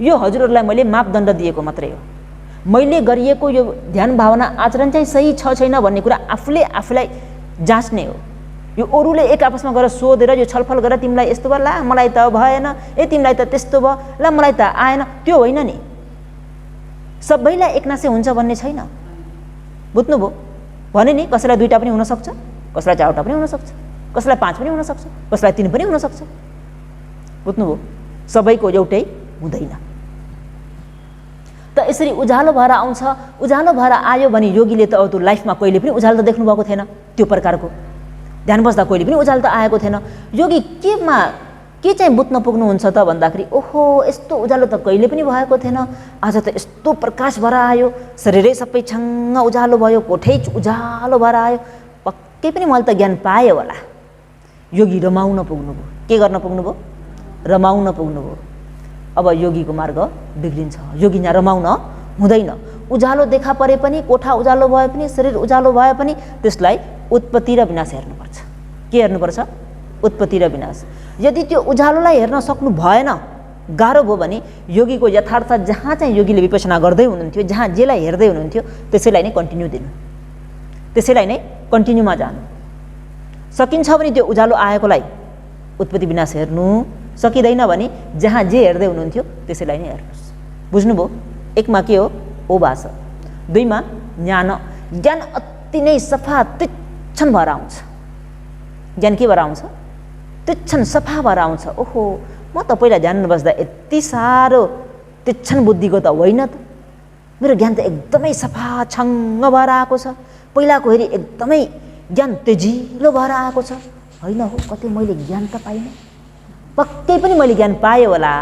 B: यो हजुरहरूलाई मैले मापदण्ड दिएको मात्रै हो। मैले गरिएको यो ध्यान भावना आचरण चाहिँ सही छ छैन भन्ने कुरा आफूले आफूलाई जाँच्ने हो। यो अरूले एक आपसमा गएर सोधेर यो छलफल गरेर तिमीलाई यस्तो भयो, ला मलाई त भएन, तिमीलाई त त्यस्तो भयो, ला मलाई त आएन, त्यो होइन नि। सबैलाई एकनासे हुन्छ भन्ने छैन। बुझ्नुभयो? भने नि कसैलाई 2टा पनि हुनसक्छ, कसैलाई 4 वटा पनि हुनसक्छ, कसैलाई 5 पनि हुनसक्छ, कसैलाई 3 पनि हुनसक्छ। बुझ्नुभयो? सबैको एउटै हुँदैन। त यसरी उज्यालो भएर आउँछ। उज्यालो भएर आयो भने योगीले त अब त्यो लाइफमा कहिले पनि उज्यालो त देख्नु भएको थिएन। त्यो प्रकारको ध्यान बस्दा कहिले पनि उज्यालो त आएको थिएन। योगी केमा के चाहिँ बुझ्न पुग्नुहुन्छ त भन्दाखेरि ओहो यस्तो उज्यालो त कहिले पनि भएको थिएन, आज त यस्तो प्रकाश भएर आयो, शरीरै सबै छङ्ग उज्यालो भयो, कोठै उज्यालो भएर आयो, पक्कै पनि मैले त ज्ञान पाएँ होला। योगी रमाउन पुग्नुभयो। के गर्न पुग्नुभयो? रमाउन पुग्नुभयो। अब योगीको मार्ग बिग्रिन्छ। योगी यहाँ रमाउन हुँदैन। उज्यालो देखा परे पनि, कोठा उज्यालो भए पनि, शरीर उज्यालो भए पनि त्यसलाई उत्पत्ति र विनाश हेर्नुपर्छ। के हेर्नुपर्छ? उत्पत्ति र विनाश। यदि त्यो उज्यालोलाई हेर्न सक्नु भएन, गाह्रो भयो भने योगीको यथार्थ जहाँ चाहिँ योगीले विपसना गर्दै हुनुहुन्थ्यो, जहाँ जेलाई हेर्दै हुनुहुन्थ्यो त्यसैलाई नै कन्टिन्यू दिनु, त्यसैलाई नै कन्टिन्यूमा जानु। सकिन्छ भने त्यो उज्यालो आएकोलाई उत्पत्ति विनाश हेर्नु, सकिँदैन भने जहाँ जे हेर्दै हुनुहुन्थ्यो त्यसैलाई नै हेर्नुहोस्। बुझ्नुभयो? 1 मा के हो? ओभास। 2 मा ज्ञान। ज्ञान अति नै सफा तीक्ष्ण भएर आउँछ। ज्ञान के भएर आउँछ? तीक्ष्ण सफा भएर आउँछ। ओहो म त पहिला ध्यान बस्दा यति साह्रो तीक्ष्ण बुद्धिको त होइन त, मेरो ज्ञान त एकदमै सफा छङ्ग भएर आएको छ। पहिलाको हेरी एकदमै ज्ञान तेजिलो भएर आएको छ। होइन हो, कतै मैले ज्ञान त पाइनँ, पक्कै पनि मैले ज्ञान पाएँ होला।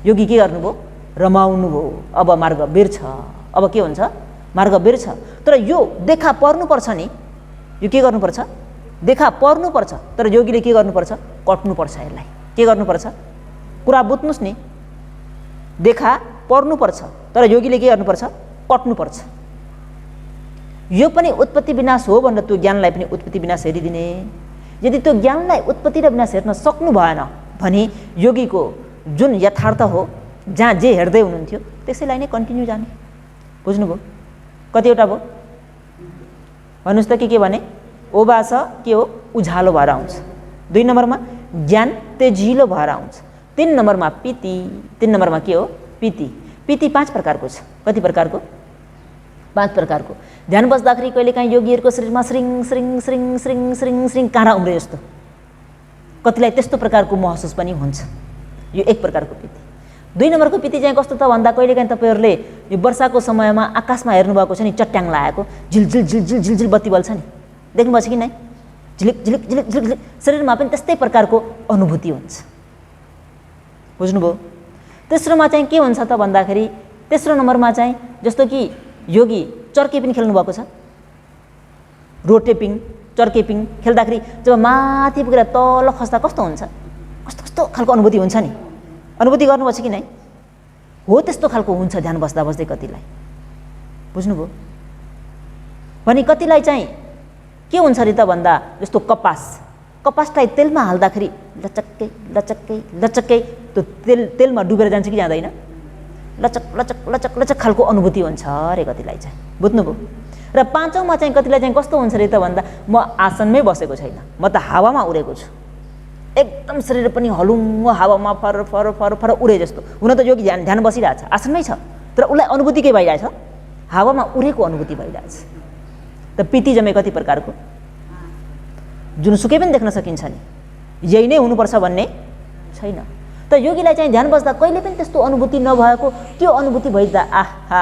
B: योगी के गर्नुभयो? रमाउनु भयो। अब मार्ग बिर्छ। अब के हुन्छ? मार्ग बिर्छ। तर यो देखा पर्नुपर्छ नि। यो के गर्नुपर्छ? देखा पर्नुपर्छ। तर योगीले के गर्नुपर्छ? कट्नुपर्छ यसलाई। के गर्नुपर्छ? कुरा बुझ्नुहोस् नि। देखा पर्नुपर्छ, तर योगीले के गर्नुपर्छ? कट्नुपर्छ। यो पनि उत्पत्ति विनाश हो भनेर त्यो ज्ञानलाई पनि उत्पत्ति विनाश हेरिदिने। यदि त्यो ज्ञानलाई उत्पत्ति र विनाश हेर्न सक्नु भएन भने योगीको जुन यथार्थ हो, जहाँ जे हेर्दै हुनुहुन्थ्यो त्यसैलाई नै कन्टिन्यू जाने। बुझ्नुभयो? कतिवटा भयो भन्नुहोस् त? के भने ओबास के हो? उज्यालो भएर आउँछ। 2 नम्बरमा ज्ञान तेजिलो भएर आउँछ। 3 नम्बरमा पीति। 3 नम्बरमा के हो? पीति। पीति 5 प्रकारको छ। कति प्रकारको? 5 प्रकारको। ध्यान बस्दाखेरि कहिलेकाहीँ योगीहरूको शरीरमा श्रिङ श्रिङ श्रिङ श्रिङ श्रिङ श्रिङ काँडा उम्रे जस्तो, कतिलाई त्यस्तो प्रकारको महसुस पनि हुन्छ। यो 1 प्रकारको पीति। 2 नम्बरको पीति चाहिँ कस्तो त भन्दा कहिलेकाहीँ तपाईँहरूले यो वर्षाको समयमा आकाशमा हेर्नुभएको छ नि, चट्याङ लगाएको झिलझिल झिलझिल झिलझिल बत्ती बल्छ नि, देख्नुभएको छ कि नै? झिलिक झिलिक झिलिक झिलिक झिलिक शरीरमा पनि त्यस्तै प्रकारको अनुभूति हुन्छ। बुझ्नुभयो? तेस्रोमा चाहिँ के हुन्छ त भन्दाखेरि, तेस्रो नम्बरमा चाहिँ जस्तो कि योगी चर्के पनि खेल्नु भएको छ, रोटेपिङ चर्केपिङ खेल्दाखेरि जब माथि पुगेर तल खस्दा कस्तो हुन्छ? कस्तो कस्तो खालको अनुभूति हुन्छ नि। अनुभूति गर्नुभएको छ कि नै? हो त्यस्तो खालको हुन्छ ध्यान बस्दा बस्दै कतिलाई। बुझ्नुभयो? भने कतिलाई चाहिँ के हुन्छ अरे त भन्दा जस्तो कपासलाई तेलमा हाल्दाखेरि लचक्कै लचक्कै लचक्कै त्यो तेलमा डुबेर जान्छ कि जाँदैन? लचक लचक लचक लचक खालको अनुभूति हुन्छ अरे कतिलाई चाहिँ। बुझ्नुभयो? र 5औँमा चाहिँ कतिलाई चाहिँ कस्तो हुन्छ अरे त भन्दा म आसनमै बसेको छैन, म त हावामा उडेको छु, एकदम शरीर पनि हलुङ्गो हावामा फर फर फर फर उडे जस्तो। हुन त योगी ध्यान बसिरहेछ, आसनमै छ, तर उसलाई अनुभूति के भइरहेछ? हावामा उडेको अनुभूति भइरहेछ। त पीति जम्मै कति प्रकारको? जुनसुकै पनि देख्न सकिन्छ नि, यही नै हुनुपर्छ भन्ने छैन। त योगीलाई चाहिँ ध्यान बस्दा कहिले पनि त्यस्तो अनुभूति नभएको, त्यो अनुभूति भइदा आहा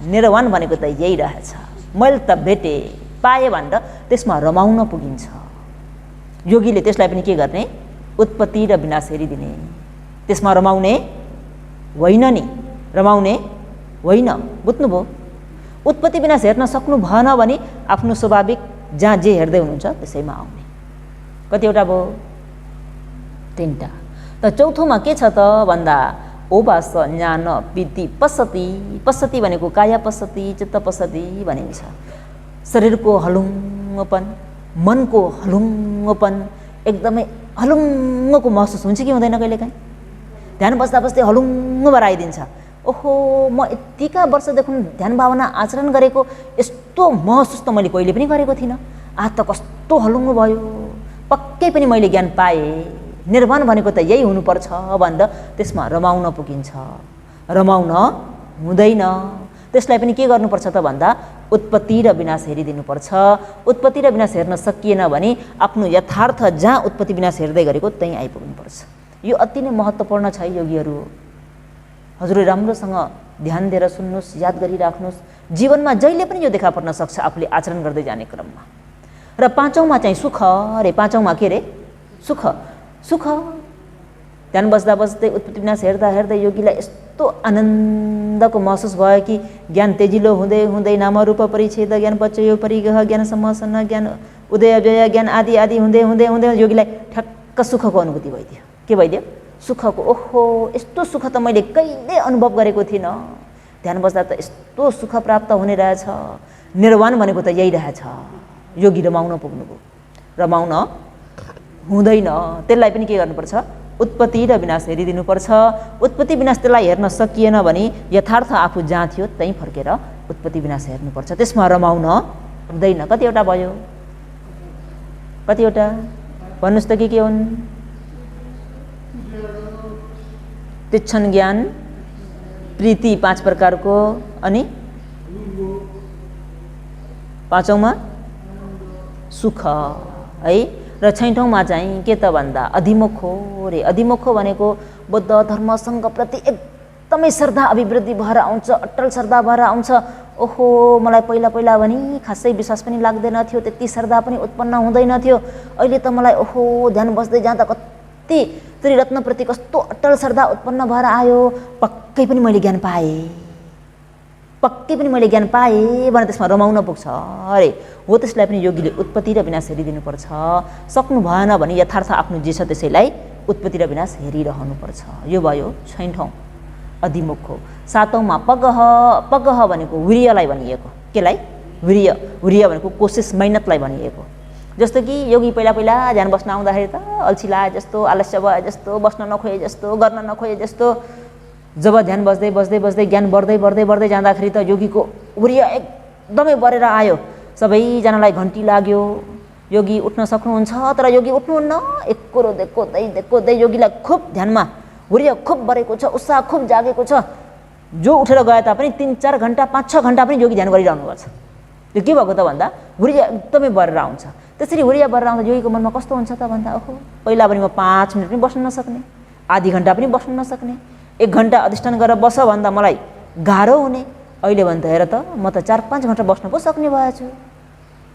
B: निर्वाण भनेको त यही रहेछ, मैले त भेटेँ पाएँ भनेर त्यसमा रमाउन पुगिन्छ। योगीले त्यसलाई पनि के गर्ने? उत्पत्ति र विनाश हेरिदिने। त्यसमा रमाउने होइन नि, रमाउने होइन। बुझ्नुभयो? उत्पत्ति विनाश हेर्न सक्नु भएन भने आफ्नो स्वाभाविक जहाँ जे हेर्दै हुनुहुन्छ त्यसैमा आउने। कतिवटा भयो? 3टा। त चौथोमा के छ त भन्दा ओबास ज्ञान पीति पश्यति। पश्यति भनेको काया पश्यति, चित्त पश्यति भनिन्छ। शरीरको हलुङ्गोपन, मनको हलुङ्गोपन, एकदमै हलुङ्गोको महसुस हुन्छ कि हुँदैन? कहिलेकाहीँ ध्यान बस्दा बस्दै हलुङ्गो भएर आइदिन्छ। ओहो, म यतिका वर्षदेखि ध्यान भावना आचरण गरेको यस्तो महसुस त मैले कहिले पनि गरेको थिइनँ। आज त कस्तो हलुङ्गो भयो, पक्कै पनि मैले ज्ञान पाएँ, निर्वाण भनेको त यही हुनुपर्छ भनेर त्यसमा रमाउन पुगिन्छ। रमाउन हुँदैन, त्यसलाई पनि के गर्नुपर्छ त भन्दा उत्पत्ति र विनाश हेरिदिनुपर्छ। उत्पत्ति र विनाश हेर्न सकिएन भने आफ्नो यथार्थ जहाँ उत्पत्ति विनाश हेर्दै गरेको त्यहीँ आइपुग्नुपर्छ। यो अति नै महत्त्वपूर्ण छ योगीहरू। हजुरले राम्रोसँग ध्यान दिएर सुन्नुहोस्, याद गरिराख्नुहोस्। जीवनमा जहिले पनि यो देखा पर्न सक्छ आफूले आचरण गर्दै जाने क्रममा। र 5औँमा चाहिँ सुख अरे, 5औँमा के अरे? सुख। सुख ध्यान बस्दा बस्दै उत्पत्ति विनाश हेर्दा हेर्दै योगीलाई यस्तो आनन्दको महसुस भयो कि ज्ञान तेजिलो हुँदै हुँदै नाम रूप परिच्छेद ज्ञान पचयो परिग्रह ज्ञान सम्मसन ज्ञान उदय व्यय ज्ञान आदि आदि हुँदै हुँदै हुँदै योगीलाई ठ्याक्क सुखको अनुभूति भइदियो। के भइदियो? सुखको। ओहो, यस्तो सुख त मैले कहिल्यै अनुभव गरेको थिइनँ। ध्यान बस्दा त यस्तो सुख प्राप्त हुने रहेछ। निर्वाण भनेको त यही रहेछ। योगी रमाउन पुग्नुभयो। रमाउन हुँदैन, त्यसलाई पनि के गर्नुपर्छ? उत्पत्ति र विनाश हेरिदिनुपर्छ। उत्पत्ति विनाश त्यसलाई हेर्न सकिएन भने यथार्थ आफू जहाँ थियो त्यहीँ फर्केर उत्पत्ति विनाश हेर्नुपर्छ। त्यसमा रमाउन हुँदैन। कतिवटा भयो? कतिवटा भन्नुहोस् त? के हुन्? तीक्ष्ण ज्ञान, प्रीति 5 प्रकारको, अनि 5औँमा सुख है। र 6औँमा चाहिँ के त भन्दा अधिमुखो रे। अधिमुखो भनेको बुद्ध धर्म सङ्घ प्रति एकदमै श्रद्धा अभिवृद्धि भएर आउँछ, अटल श्रद्धा भएर आउँछ। ओहो, मलाई पहिला पहिला भने खासै विश्वास पनि लाग्दैन थियो, त्यति श्रद्धा पनि उत्पन्न हुँदैन थियो। अहिले त मलाई ओहो ध्यान बस्दै जाँदा कति त्रिरत्नप्रति कस्तो अटल श्रद्धा उत्पन्न भएर आयो। पक्कै पनि मैले ज्ञान पाएँ, पक्कै पनि मैले ज्ञान पाएँ भनेर त्यसमा रमाउन पुग्छ अरे। हो, त्यसलाई पनि योगीले उत्पत्ति र विनाश हेरिदिनुपर्छ। सक्नु भएन भने यथार्थ आफ्नो जे छ त्यसैलाई उत्पत्ति र विनाश हेरिरहनुपर्छ। यो भयो 6औँ अधिमुख हो। 7औँमा पगह। पगह भनेको वीर्यलाई भनिएको। केलाई? वीर्य भनेको कोसिस, मेहनतलाई भनिएको। जस्तो कि योगी पहिला ध्यान बस्न आउँदाखेरि त अल्छी लाए जस्तो, आलस्य भए जस्तो, बस्न नखोए जस्तो, गर्न नखोए जस्तो, जब ध्यान बस्दै ज्ञान बढ्दै जाँदाखेरि त योगीको वीर्य एकदमै बढेर आयो। सबैजनालाई घन्टी लाग्यो, योगी उठ्न सक्नुहुन्छ, तर योगी उठ्नुहुन्न। एकरो देख्दै योगीलाई खुब ध्यानमा वीर्य खुब बढेको छ, उत्साह खुब जागेको छ। जो उठेर गए तापनि 3-4 घन्टा 5-6 घन्टा पनि योगी ध्यान गरिरहनु भएको छ। त्यो के भएको त भन्दा वीर्य एकदमै बढेर आउँछ। त्यसरी वीर्य बढेर आउँदा योगीको मनमा कस्तो हुन्छ त भन्दा ओहो, पहिला पनि म 5 मिनट पनि बस्न नसक्ने, आधी घन्टा पनि बस्न नसक्ने, 1 घन्टा अधिष्ठान गरेर बस भन्दा मलाई गाह्रो हुने। अहिले भन्दा हेर त म त 4-5 घन्टा बस्न पो सक्ने भएछु।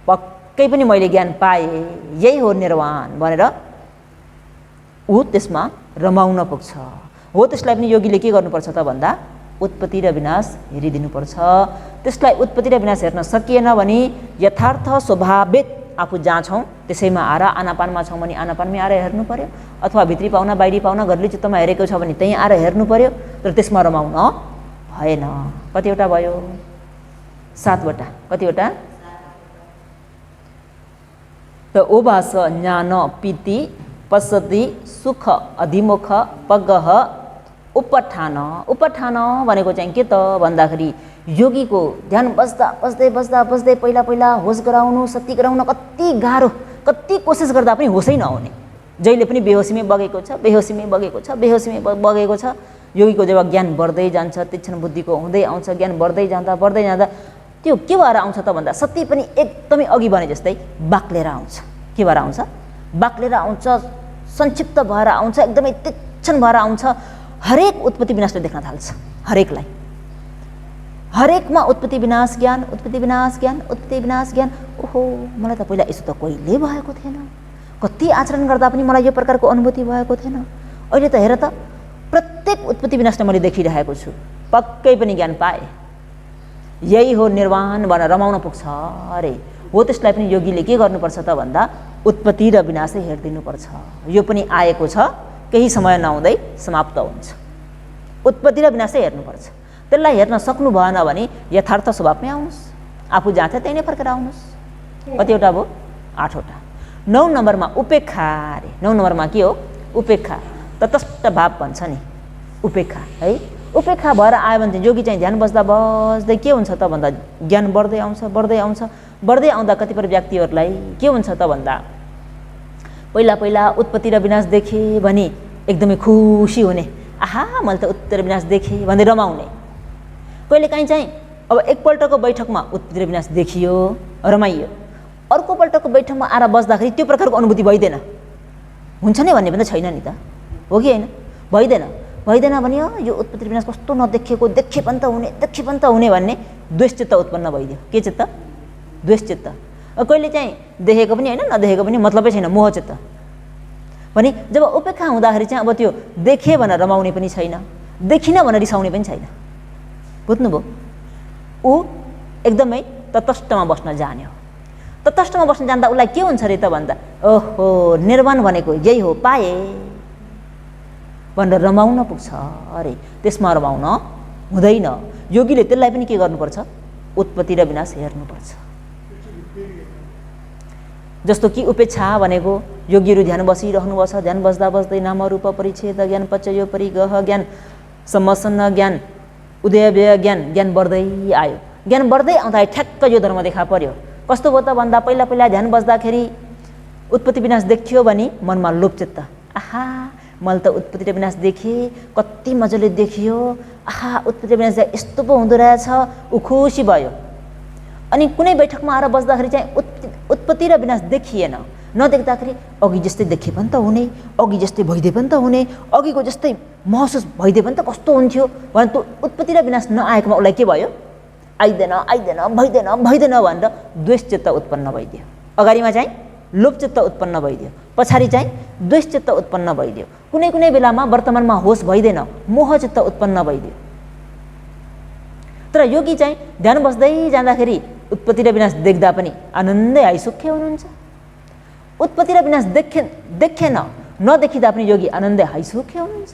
B: पक्कै पनि मैले ज्ञान पाएँ, यही हो निर्वाण भनेर ऊ त्यसमा रमाउन पुग्छ। हो त्यसलाई पनि योगीले के गर्नुपर्छ त भन्दा उत्पत्ति र विनाश हेरिदिनुपर्छ। त्यसलाई उत्पत्ति र विनाश हेर्न सकिएन भने यथार्थ स्वभाविक आफू जहाँ छौँ त्यसैमा आएर, आनापानमा छौँ भने आनापानमै आएर हेर्नु पर्यो, अथवा भित्री पाउना बाहिरी पाउना घरले चित्तमा हेरेको छ भने त्यहीँ आएर हेर्नु पर्यो। तर त्यसमा रमाउन भएन। कतिवटा भयो? 7 वटा। कतिवटा? त ओभास ज्ञान पीति पश्यति सुख अधिमुख पगह उपठान। उपठान भनेको चाहिँ के त भन्दाखेरि योगीको ध्यान बस्दै पहिला होस गराउनु, शक्ति गराउन कति गाह्रो, कति कोसिस गर्दा पनि होसै नआउने। जहिले पनि बेहोसीमै बगेको छ। योगीको जब ज्ञान बढ्दै जान्छ, तीक्ष्ण बुद्धिको हुँदै आउँछ, ज्ञान बढ्दै जाँदा त्यो के भएर आउँछ त भन्दा शक्ति पनि एकदमै अघि बने जस्तै बाक्लेर आउँछ। के भएर आउँछ? बाक्लेर आउँछ, संक्षिप्त भएर आउँछ, एकदमै तीक्ष्ण भएर आउँछ। हरेक उत्पत्ति विनाशले देख्न थाल्छ। हरेकमा उत्पत्ति विनाश ज्ञान। ओहो, मलाई त पहिला यसो त कहिले भएको थिएन। कति आचरण गर्दा पनि मलाई यो प्रकारको अनुभूति भएको थिएन। अहिले त हेर त प्रत्येक उत्पत्ति विनाशले मैले देखिरहेको छु। पक्कै पनि ज्ञान पाएँ, यही हो निर्वाण भनेर रमाउन पुग्छ अरे। हो त्यसलाई पनि योगीले के गर्नुपर्छ त भन्दा उत्पत्ति र विनाशै हेरिदिनुपर्छ। यो पनि आएको छ, केही समय नआउँदै समाप्त हुन्छ। उत्पत्ति र विनाशै हेर्नुपर्छ। त्यसलाई हेर्न सक्नु भएन भने यथार्थ स्वभावमै आउनुहोस्, आफू जहाँ छ त्यही नै फर्केर आउनुहोस्। कतिवटा भयो? 8 वटा। 9 नम्बरमा उपेक्षा अरे। 9 नम्बरमा के हो? उपेक्षा। तटस्थ भाव भन्छ नि, उपेक्षा है। उपेक्षा भएर आयो भने चाहिँ योगी चाहिँ ध्यान बस्दै के हुन्छ त भन्दा ज्ञान बढ्दै आउँदा कतिपय व्यक्तिहरूलाई के हुन्छ त भन्दा पहिला उत्पत्ति र विनाश देखेँ भने एकदमै खुसी हुने, आहा मैले त उत्पत्ति र विनाश देखेँ भन्दै रमाउने। कहिलेकाहीँ चाहिँ अब एकपल्टको बैठकमा उत्पत्ति र विनाश देखियो, रमाइयो, अर्कोपल्टको बैठकमा आएर बस्दाखेरि त्यो प्रकारको अनुभूति भइदिएन। हुन्छ नै भन्ने पनि छैन नि त, हो कि होइन? भइदिएन भने यो उत्पत्ति विनाश कस्तो नदेखेको, देखे पनि त हुने भन्ने द्वेष चित्त उत्पन्न भइदियो। के चित्त? द्वेष चित्त। कहिले चाहिँ देखेको पनि होइन, नदेखेको पनि मतलबै छैन, मोह चित्त। भने जब उपेक्षा हुँदाखेरि चाहिँ अब त्यो देखे भनेर रमाउने पनि छैन, देखिन भनेर रिसाउने पनि छैन। बुझ्नुभयो? ऊ एकदमै तटस्थमा बस्न जाने हो। तटस्थमा बस्न जाँदा उसलाई के हुन्छ अरे त भन्दा ओहो निर्वाण भनेको यही हो, पाएँ भनेर रमाउन पुग्छ अरे। त्यसमा रमाउन हुँदैन। योगीले त्यसलाई पनि के गर्नुपर्छ? उत्पत्ति र विनाश हेर्नुपर्छ। जस्तो कि उपेक्षा भनेको योगीहरू ध्यान बसिरहनुभएको छ, ध्यान बस्दै नाम रूप परिच्छेद ज्ञान पच्चयो परिगह ज्ञान सम्मसन्न ज्ञान उदय व्यय ज्ञान बढ्दै आयो। ज्ञान बढ्दै आउँदा ठ्याक्क यो धर्म देखा पर्यो। कस्तो भयो त भन्दा पहिला ध्यान बस्दाखेरि उत्पत्ति विनाश देखियो भने मनमा लोभ चित्त, आहा मैले त उत्पत्ति र विनाश देखेँ, कति मजाले देखियो, आहा उत्पत्ति विनाश यस्तो पो हुँदो रहेछ, ऊ खुसी भयो। अनि कुनै बैठकमा आएर बस्दाखेरि चाहिँ उत्पत्ति र विनाश देखिएन, नदेख्दाखेरि अघि जस्तै देखे पनि त हुने, अघि जस्तै भइदिए पनि त हुने, अघिको जस्तै महसुस भइदिए पनि त कस्तो हुन्थ्यो भने त्यो उत्पत्ति र विनाश नआएकोमा उसलाई के भयो? भइदिएन भनेर द्वेष चित्त उत्पन्न भइदियो। अगाडिमा चाहिँ लोभ चित्त उत्पन्न भइदियो, पछाडि चाहिँ द्वेष चित्त उत्पन्न भइदियो। कुनै बेलामा वर्तमानमा होस भइदिएन, मोह चित्त उत्पन्न भइदियो। तर योगी चाहिँ ध्यान बस्दै जाँदाखेरि उत्पत्ति र विनाश देख्दा पनि आनन्दै आइसुख्य हुनुहुन्छ। उत्पत्ति र विनाश देखेन, नदेखिँदा पनि योगी आनन्दै आइसुख्य हुनुहुन्छ।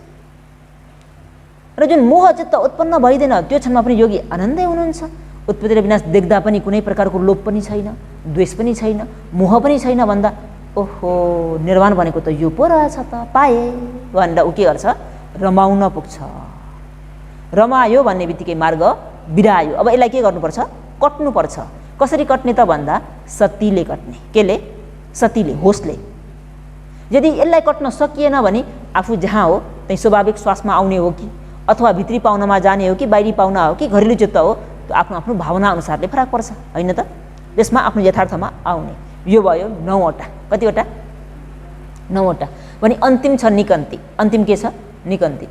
B: र जुन मोह चित्त उत्पन्न भइदिएन त्यो क्षणमा पनि योगी आनन्दै हुनुहुन्छ। उत्पत्ति र विनाश देख्दा पनि कुनै प्रकारको लोभ पनि छैन, द्वेष पनि छैन, मोह पनि छैन भन्दा ओहो निर्वाण भनेको त यो पो रहेछ त, पाएँ भनेर ऊ के गर्छ, रमाउन पुग्छ। रमायो भन्ने बित्तिकै मार्ग बिरायो। अब यसलाई के गर्नुपर्छ, कट्नुपर्छ। कसरी कट्ने त भन्दा सतीले कट्ने। केले? सतीले, होसले। यदि यसलाई कट्न सकिएन भने आफू जहाँ हो त्यही स्वाभाविक श्वासमा आउने हो कि अथवा भित्री पाउनमा जाने हो कि बाहिरी पाउना हो कि घरेलु चित्त हो, त्यो आफ्नो आफ्नो भावना अनुसारले फरक पर्छ, होइन त? त्यसमा आफ्नो यथार्थमा आउने। यो भयो 9वटा। कतिवटा? 9वटा। भने अन्तिम छ निकन्ती। अन्तिम के छ? निकन्ती।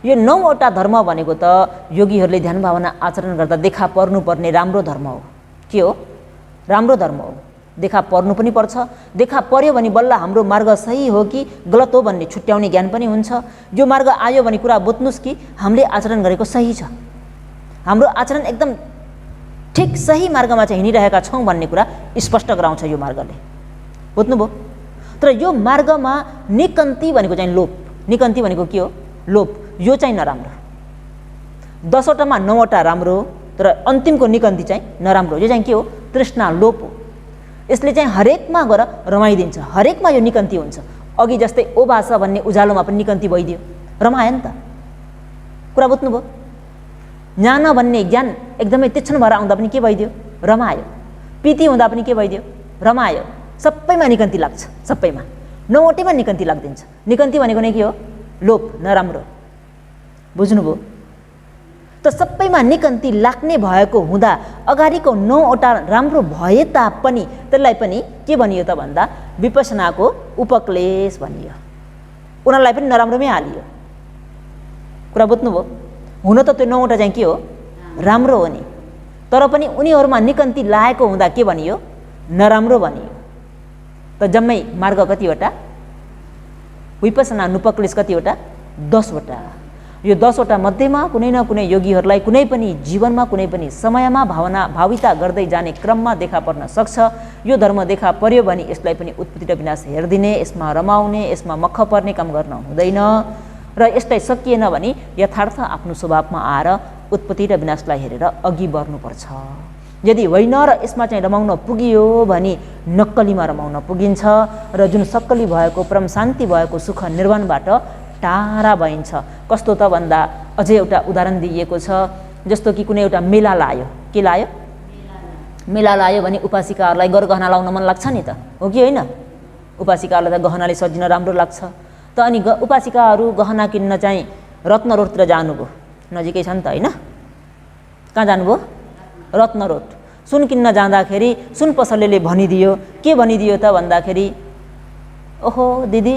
B: यो 9वटा धर्म भनेको त योगीहरूले ध्यान भावना आचरण गर्दा देखा पर्नुपर्ने राम्रो धर्म हो। के हो? राम्रो धर्म हो। देखा पर्नु पनि पर्छ। देखा पर्यो भने बल्ल हाम्रो मार्ग सही हो कि गलत हो भन्ने छुट्याउने ज्ञान पनि हुन्छ। यो मार्ग आयो भने कुरा बुझ्नुस् कि हामीले आचरण गरेको सही छ, हाम्रो आचरण एकदम ठिक सही मार्गमा चाहिँ हिँडिरहेका छौँ भन्ने कुरा स्पष्ट गराउँछ यो मार्गले। बुझ्नुभयो? तर यो मार्गमा निकन्ती भनेको चाहिँ लोभ। निकन्ती भनेको के हो? लोभ। यो चाहिँ नराम्रो। 10वटामा 9वटा राम्रो, तर अन्तिमको निकन्ती चाहिँ नराम्रो। यो चाहिँ के हो? तृष्णा, लोभ हो। यसले चाहिँ हरेकमा गएर रमाइदिन्छ, हरेकमा यो निकन्ती हुन्छ। अघि जस्तै ओबास भन्ने उज्यालोमा पनि निकन्ती भइदियो, रमायो नि त। कुरा बुझ्नुभयो? ज्ञान भन्ने ज्ञान एकदमै तीक्ष्ण भएर आउँदा पनि के भइदियो? रमायो। प्रीति हुँदा पनि के भइदियो? रमायो। सबैमा निकन्ती लाग्छ, सबैमा 9वटैमा निकन्ती लाग्दिन्छ। निकन्ती भनेको नै के हो? लोभ, नराम्रो। बुझ्नुभयो? त सबैमा निकन्ती लाग्ने भएको हुँदा अगाडिको 9वटा राम्रो भए तापनि त्यसलाई पनि के भनियो त भन्दा विपसनाको उपक्लेश भनियो। उनीहरूलाई पनि नराम्रोमै हालियो। कुरा बुझ्नुभयो? हुन त त्यो 9वटा चाहिँ के हो? राम्रो हो नि, तर पनि उनीहरूमा निकन्ती लागेको हुँदा के भनियो? नराम्रो भनियो। त जम्मै मार्ग कतिवटा? विपसना अनुपक्लेश कतिवटा? 10वटा। यो 10वटा मध्येमा कुनै न कुनै योगीहरूलाई कुनै पनि जीवनमा कुनै पनि समयमा भाविता गर्दै जाने क्रममा देखा पर्न सक्छ। यो धर्म देखा पर्यो भने यसलाई पनि उत्पत्ति र विनाश हेरिदिने, यसमा रमाउने, यसमा मख पर्ने काम गर्न हुँदैन। र यसलाई सकिएन भने यथार्थ आफ्नो स्वभावमा आएर उत्पत्ति र विनाशलाई हेरेर अघि बढ्नुपर्छ। यदि होइन र यसमा चाहिँ रमाउन पुगियो भने नक्कलीमा रमाउन पुगिन्छ र जुन सक्कली भएको परम शान्ति भएको सुख निर्वाणबाट टाढा भइन्छ। कस्तो त भन्दा अझै एउटा उदाहरण दिइएको छ। जस्तो कि कुनै एउटा मेला लायो। के लायो? मेला लायो भने उपासिकाहरूलाई गरगहना लाउन मन लाग्छ नि त, हो कि होइन? उपासिकाहरूलाई त गहनाले सजिन राम्रो लाग्छ। त अनि उपासिकाहरू गहना किन्न चाहिँ रत्न रोडतिर जानुभयो। नजिकै छ नि त, होइन? कहाँ जानुभयो? रत्न रोड। सुन किन्न जाँदाखेरि सुन पसलेले भनिदियो। के भनिदियो त भन्दाखेरि ओहो दिदी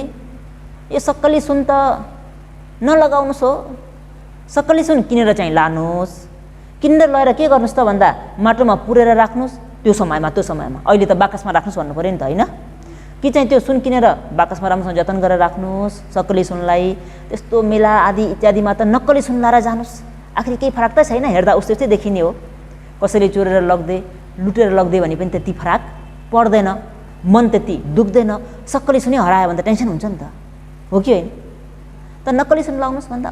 B: यो सक्कली सुन त नलगाउनुहोस् हो, सक्कली सुन किनेर चाहिँ लानुहोस्। किनेर लगेर के गर्नुहोस् त भन्दा माटोमा पुरेर राख्नुहोस्। त्यो समयमा अहिले त बाकसमा राख्नुहोस् भन्नु पऱ्यो नि त, होइन? कि चाहिँ त्यो सुन किनेर बाकसमा राम्रोसँग जतन गरेर राख्नुहोस् सक्कली सुनलाई। त्यस्तो मेला आदि इत्यादिमा त नक्कली सुन लाएर जानुहोस्। आखिर केही फरक त छैन, हेर्दा उस्तै उस्तै देखिने हो। कसैले चोरेर लग्दे, लुटेर लग्दे भने पनि त्यति फरक पर्दैन, मन त्यति दुख्दैन। सक्कली सुनै हरायो भने त टेन्सन हुन्छ नि त, हो कि होइन? त नक्कली सुन लाउनुहोस् भन्दा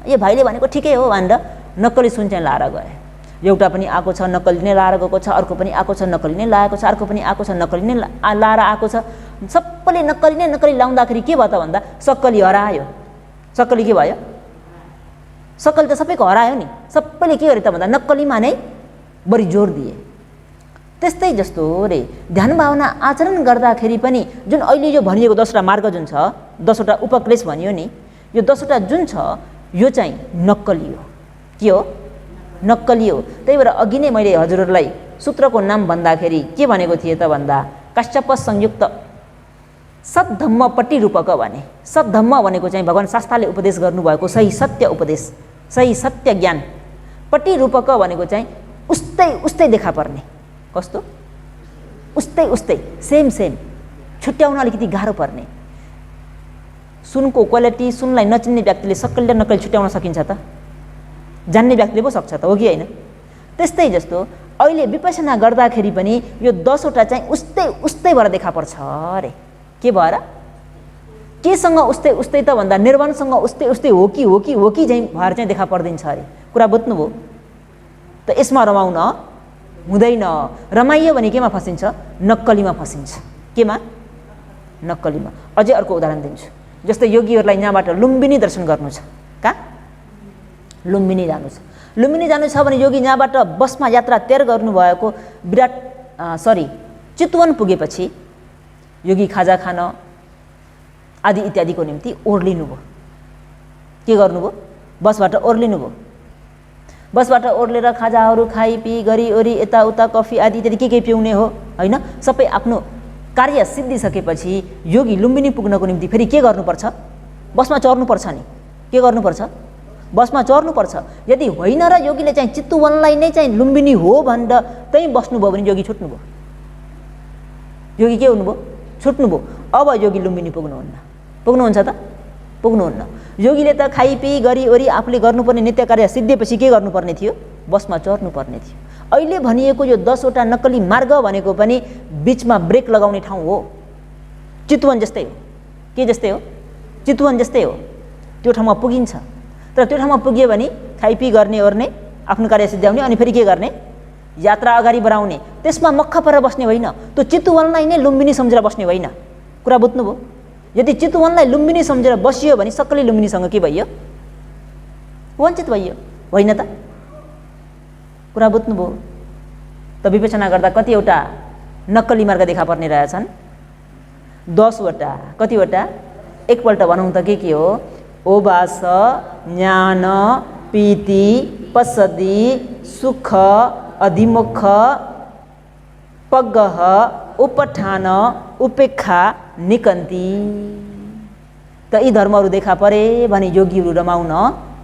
B: यो भाइले भनेको ठिकै हो भनेर नक्कली सुन चाहिँ लाएर गए। एउटा पनि आएको छ नक्कली नै लाएर गएको छ, अर्को पनि आएको छ नक्कली नै लागेको छ, अर्को पनि आएको छ नक्कली नै लाएर आएको छ। सबैले नक्कली लाउँदाखेरि के भयो त भन्दा सक्कली हरायो। सक्कली के भयो? सक्कली त सबैको हरायो नि। सबैले के गरे त भन्दा नक्कलीमा नै बढी जोड दिए। त्यस्तै जस्तो रे ध्यान भावना आचरण गर्दाखेरि पनि जुन अहिले यो भनिएको 10वटा मार्ग जुन छ, 10वटा उपक्लेश भनियो नि, यो 10वटा जुन छ यो चाहिँ नक्कली हो। के हो? नक्कली हो। त्यही भएर अघि नै मैले हजुरहरूलाई सूत्रको नाम भन्दाखेरि के भनेको थिएँ त भन्दा काश्यप संयुक्त सद्धम्म पट्टी रूपक भने। सद्धम्म भनेको चाहिँ भगवान् शास्त्रले उपदेश गर्नुभएको सही सत्य उपदेश, सही सत्य ज्ञान। पट्टी रूपक भनेको चाहिँ उस्तै देखा पर्ने। कस्तो? उस्तै सेम छुट्याउन अलिकति गाह्रो पर्ने। सुनको क्वालिटी, सुनलाई नचिन्ने व्यक्तिले सक्कली र नक्कली छुट्याउन सकिन्छ त? जान्ने व्यक्तिले पो सक्छ त, हो कि होइन? त्यस्तै जस्तो अहिले विपसना गर्दाखेरि पनि यो 10वटा चाहिँ उस्तै भएर देखा पर्छ अरे। के भएर? केसँग उस्तै त भन्दा निर्वाणसँग उस्तै हो कि चाहिँ भएर चाहिँ देखा पर्दिन्छ अरे। कुरा बुझ्नुभयो? त यसमा रमाउन हुँदैन। रमाइयो भने केमा फसिन्छ? नक्कलीमा फसिन्छ। केमा? नक्कलीमा। अझै अर्को उदाहरण दिन्छु। जस्तै योगीहरूलाई यहाँबाट लुम्बिनी दर्शन गर्नु छ। कहाँ? लुम्बिनी जानु छ। लुम्बिनी जानु छ भने योगी यहाँबाट बसमा यात्रा तय गर्नुभएको चितवन पुगेपछि योगी खाजा खान आदि इत्यादिको निम्ति ओर्लिनुभयो। के गर्नुभयो? बसबाट ओर्लिनुभयो। बसबाट ओर्लेर खाजाहरू खाई पी गरी यताउता कफी आदि इत्यादि के पिउने हो होइन, सबै आफ्नो कार्य सिद्धिसकेपछि योगी लुम्बिनी पुग्नको निम्ति फेरि के गर्नुपर्छ? बसमा चढ्नुपर्छ नि। के गर्नुपर्छ? बसमा चढ्नुपर्छ। यदि होइन र योगीले चाहिँ चितवनलाई नै चाहिँ लुम्बिनी हो भनेर त्यहीँ बस्नुभयो भने योगी छुट्नुभयो। योगी के हुनुभयो? छुट्नुभयो। अब योगी लुम्बिनी पुग्नुहुन्न। पुग्नुहुन्छ त? पुग्नुहुन्न। योगीले त खाइपी गरी आफूले गर्नुपर्ने नित्य कार्य सिद्धिएपछि के गर्नुपर्ने थियो? बसमा चढ्नुपर्ने थियो। अहिले भनिएको यो 10 वटा नक्कली मार्ग भनेको पनि बिचमा ब्रेक लगाउने ठाउँ हो। चितवन जस्तै हो। के जस्तै हो? चितवन जस्तै हो। त्यो ठाउँमा पुगिन्छ। तर त्यो ठाउँमा पुग्यो भने खाइपी गर्ने ओर्ने आफ्नो कार्य सिद्ध्याउने अनि फेरि के गर्ने? यात्रा अगाडि बढाउने। त्यसमा मक्ख परेर बस्ने होइन। त्यो चितवनलाई नै लुम्बिनी सम्झेर बस्ने होइन। कुरा बुझ्नुभयो? यदि चितवनलाई लुम्बिनी सम्झेर बसियो भने सक्कली लुम्बिनीसँग के भइयो? वञ्चित भइयो। होइन त? कुरा बुझ्नुभयो? त विवेचना गर्दा कतिवटा नक्कली मार्ग देखा पर्ने रहेछन्? 10 वटा। कतिवटा? एकपल्ट भनौँ त के हो? ओबास, ज्ञान, प्रीति, पसदी, सुख, अधिमुख, पगह, उपठान, उपेक्षा, निकन्ती। त यी धर्महरू देखा परे भने योगीहरू रमाउन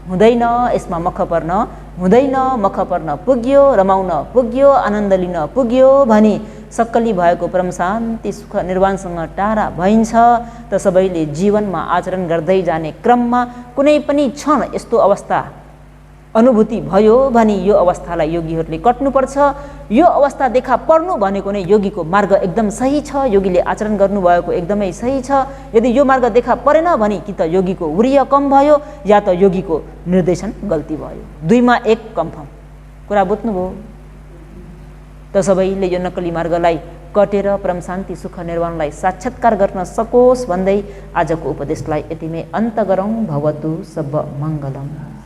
B: हुँदैन, यसमा मख पर्न हुँदैन। मख पर्न पुग्यो, रमाउन पुग्यो, आनन्द लिन पुग्यो भने सक्कली भएको परम शान्ति सुख निर्वाणसँग टाढा भइन्छ। त सबैले जीवनमा आचरण गर्दै जाने क्रममा कुनै पनि क्षण यस्तो अवस्था अनुभूति भयो भने यो अवस्थालाई योगीहरूले कट्नुपर्छ। यो अवस्था देखा पर्नु भनेको नै योगीको मार्ग एकदम सही छ। योगीले आचरण गर्नुभएको एकदमै सही छ। यदि यो मार्ग देखा परेन भने कि त योगीको उर्य कम भयो या त योगीको निर्देशन गल्ती भयो। 2 मा 1 कन्फर्म। कुरा बुझ्नुभयो? त सबैले यो नक्कली मार्गलाई कटेर परम शान्ति सुख निर्वाणलाई साक्षात्कार गर्न सकोस् भन्दै आजको उपदेशलाई यतिमै अन्त गरौँ। भवतु सब मङ्गलम।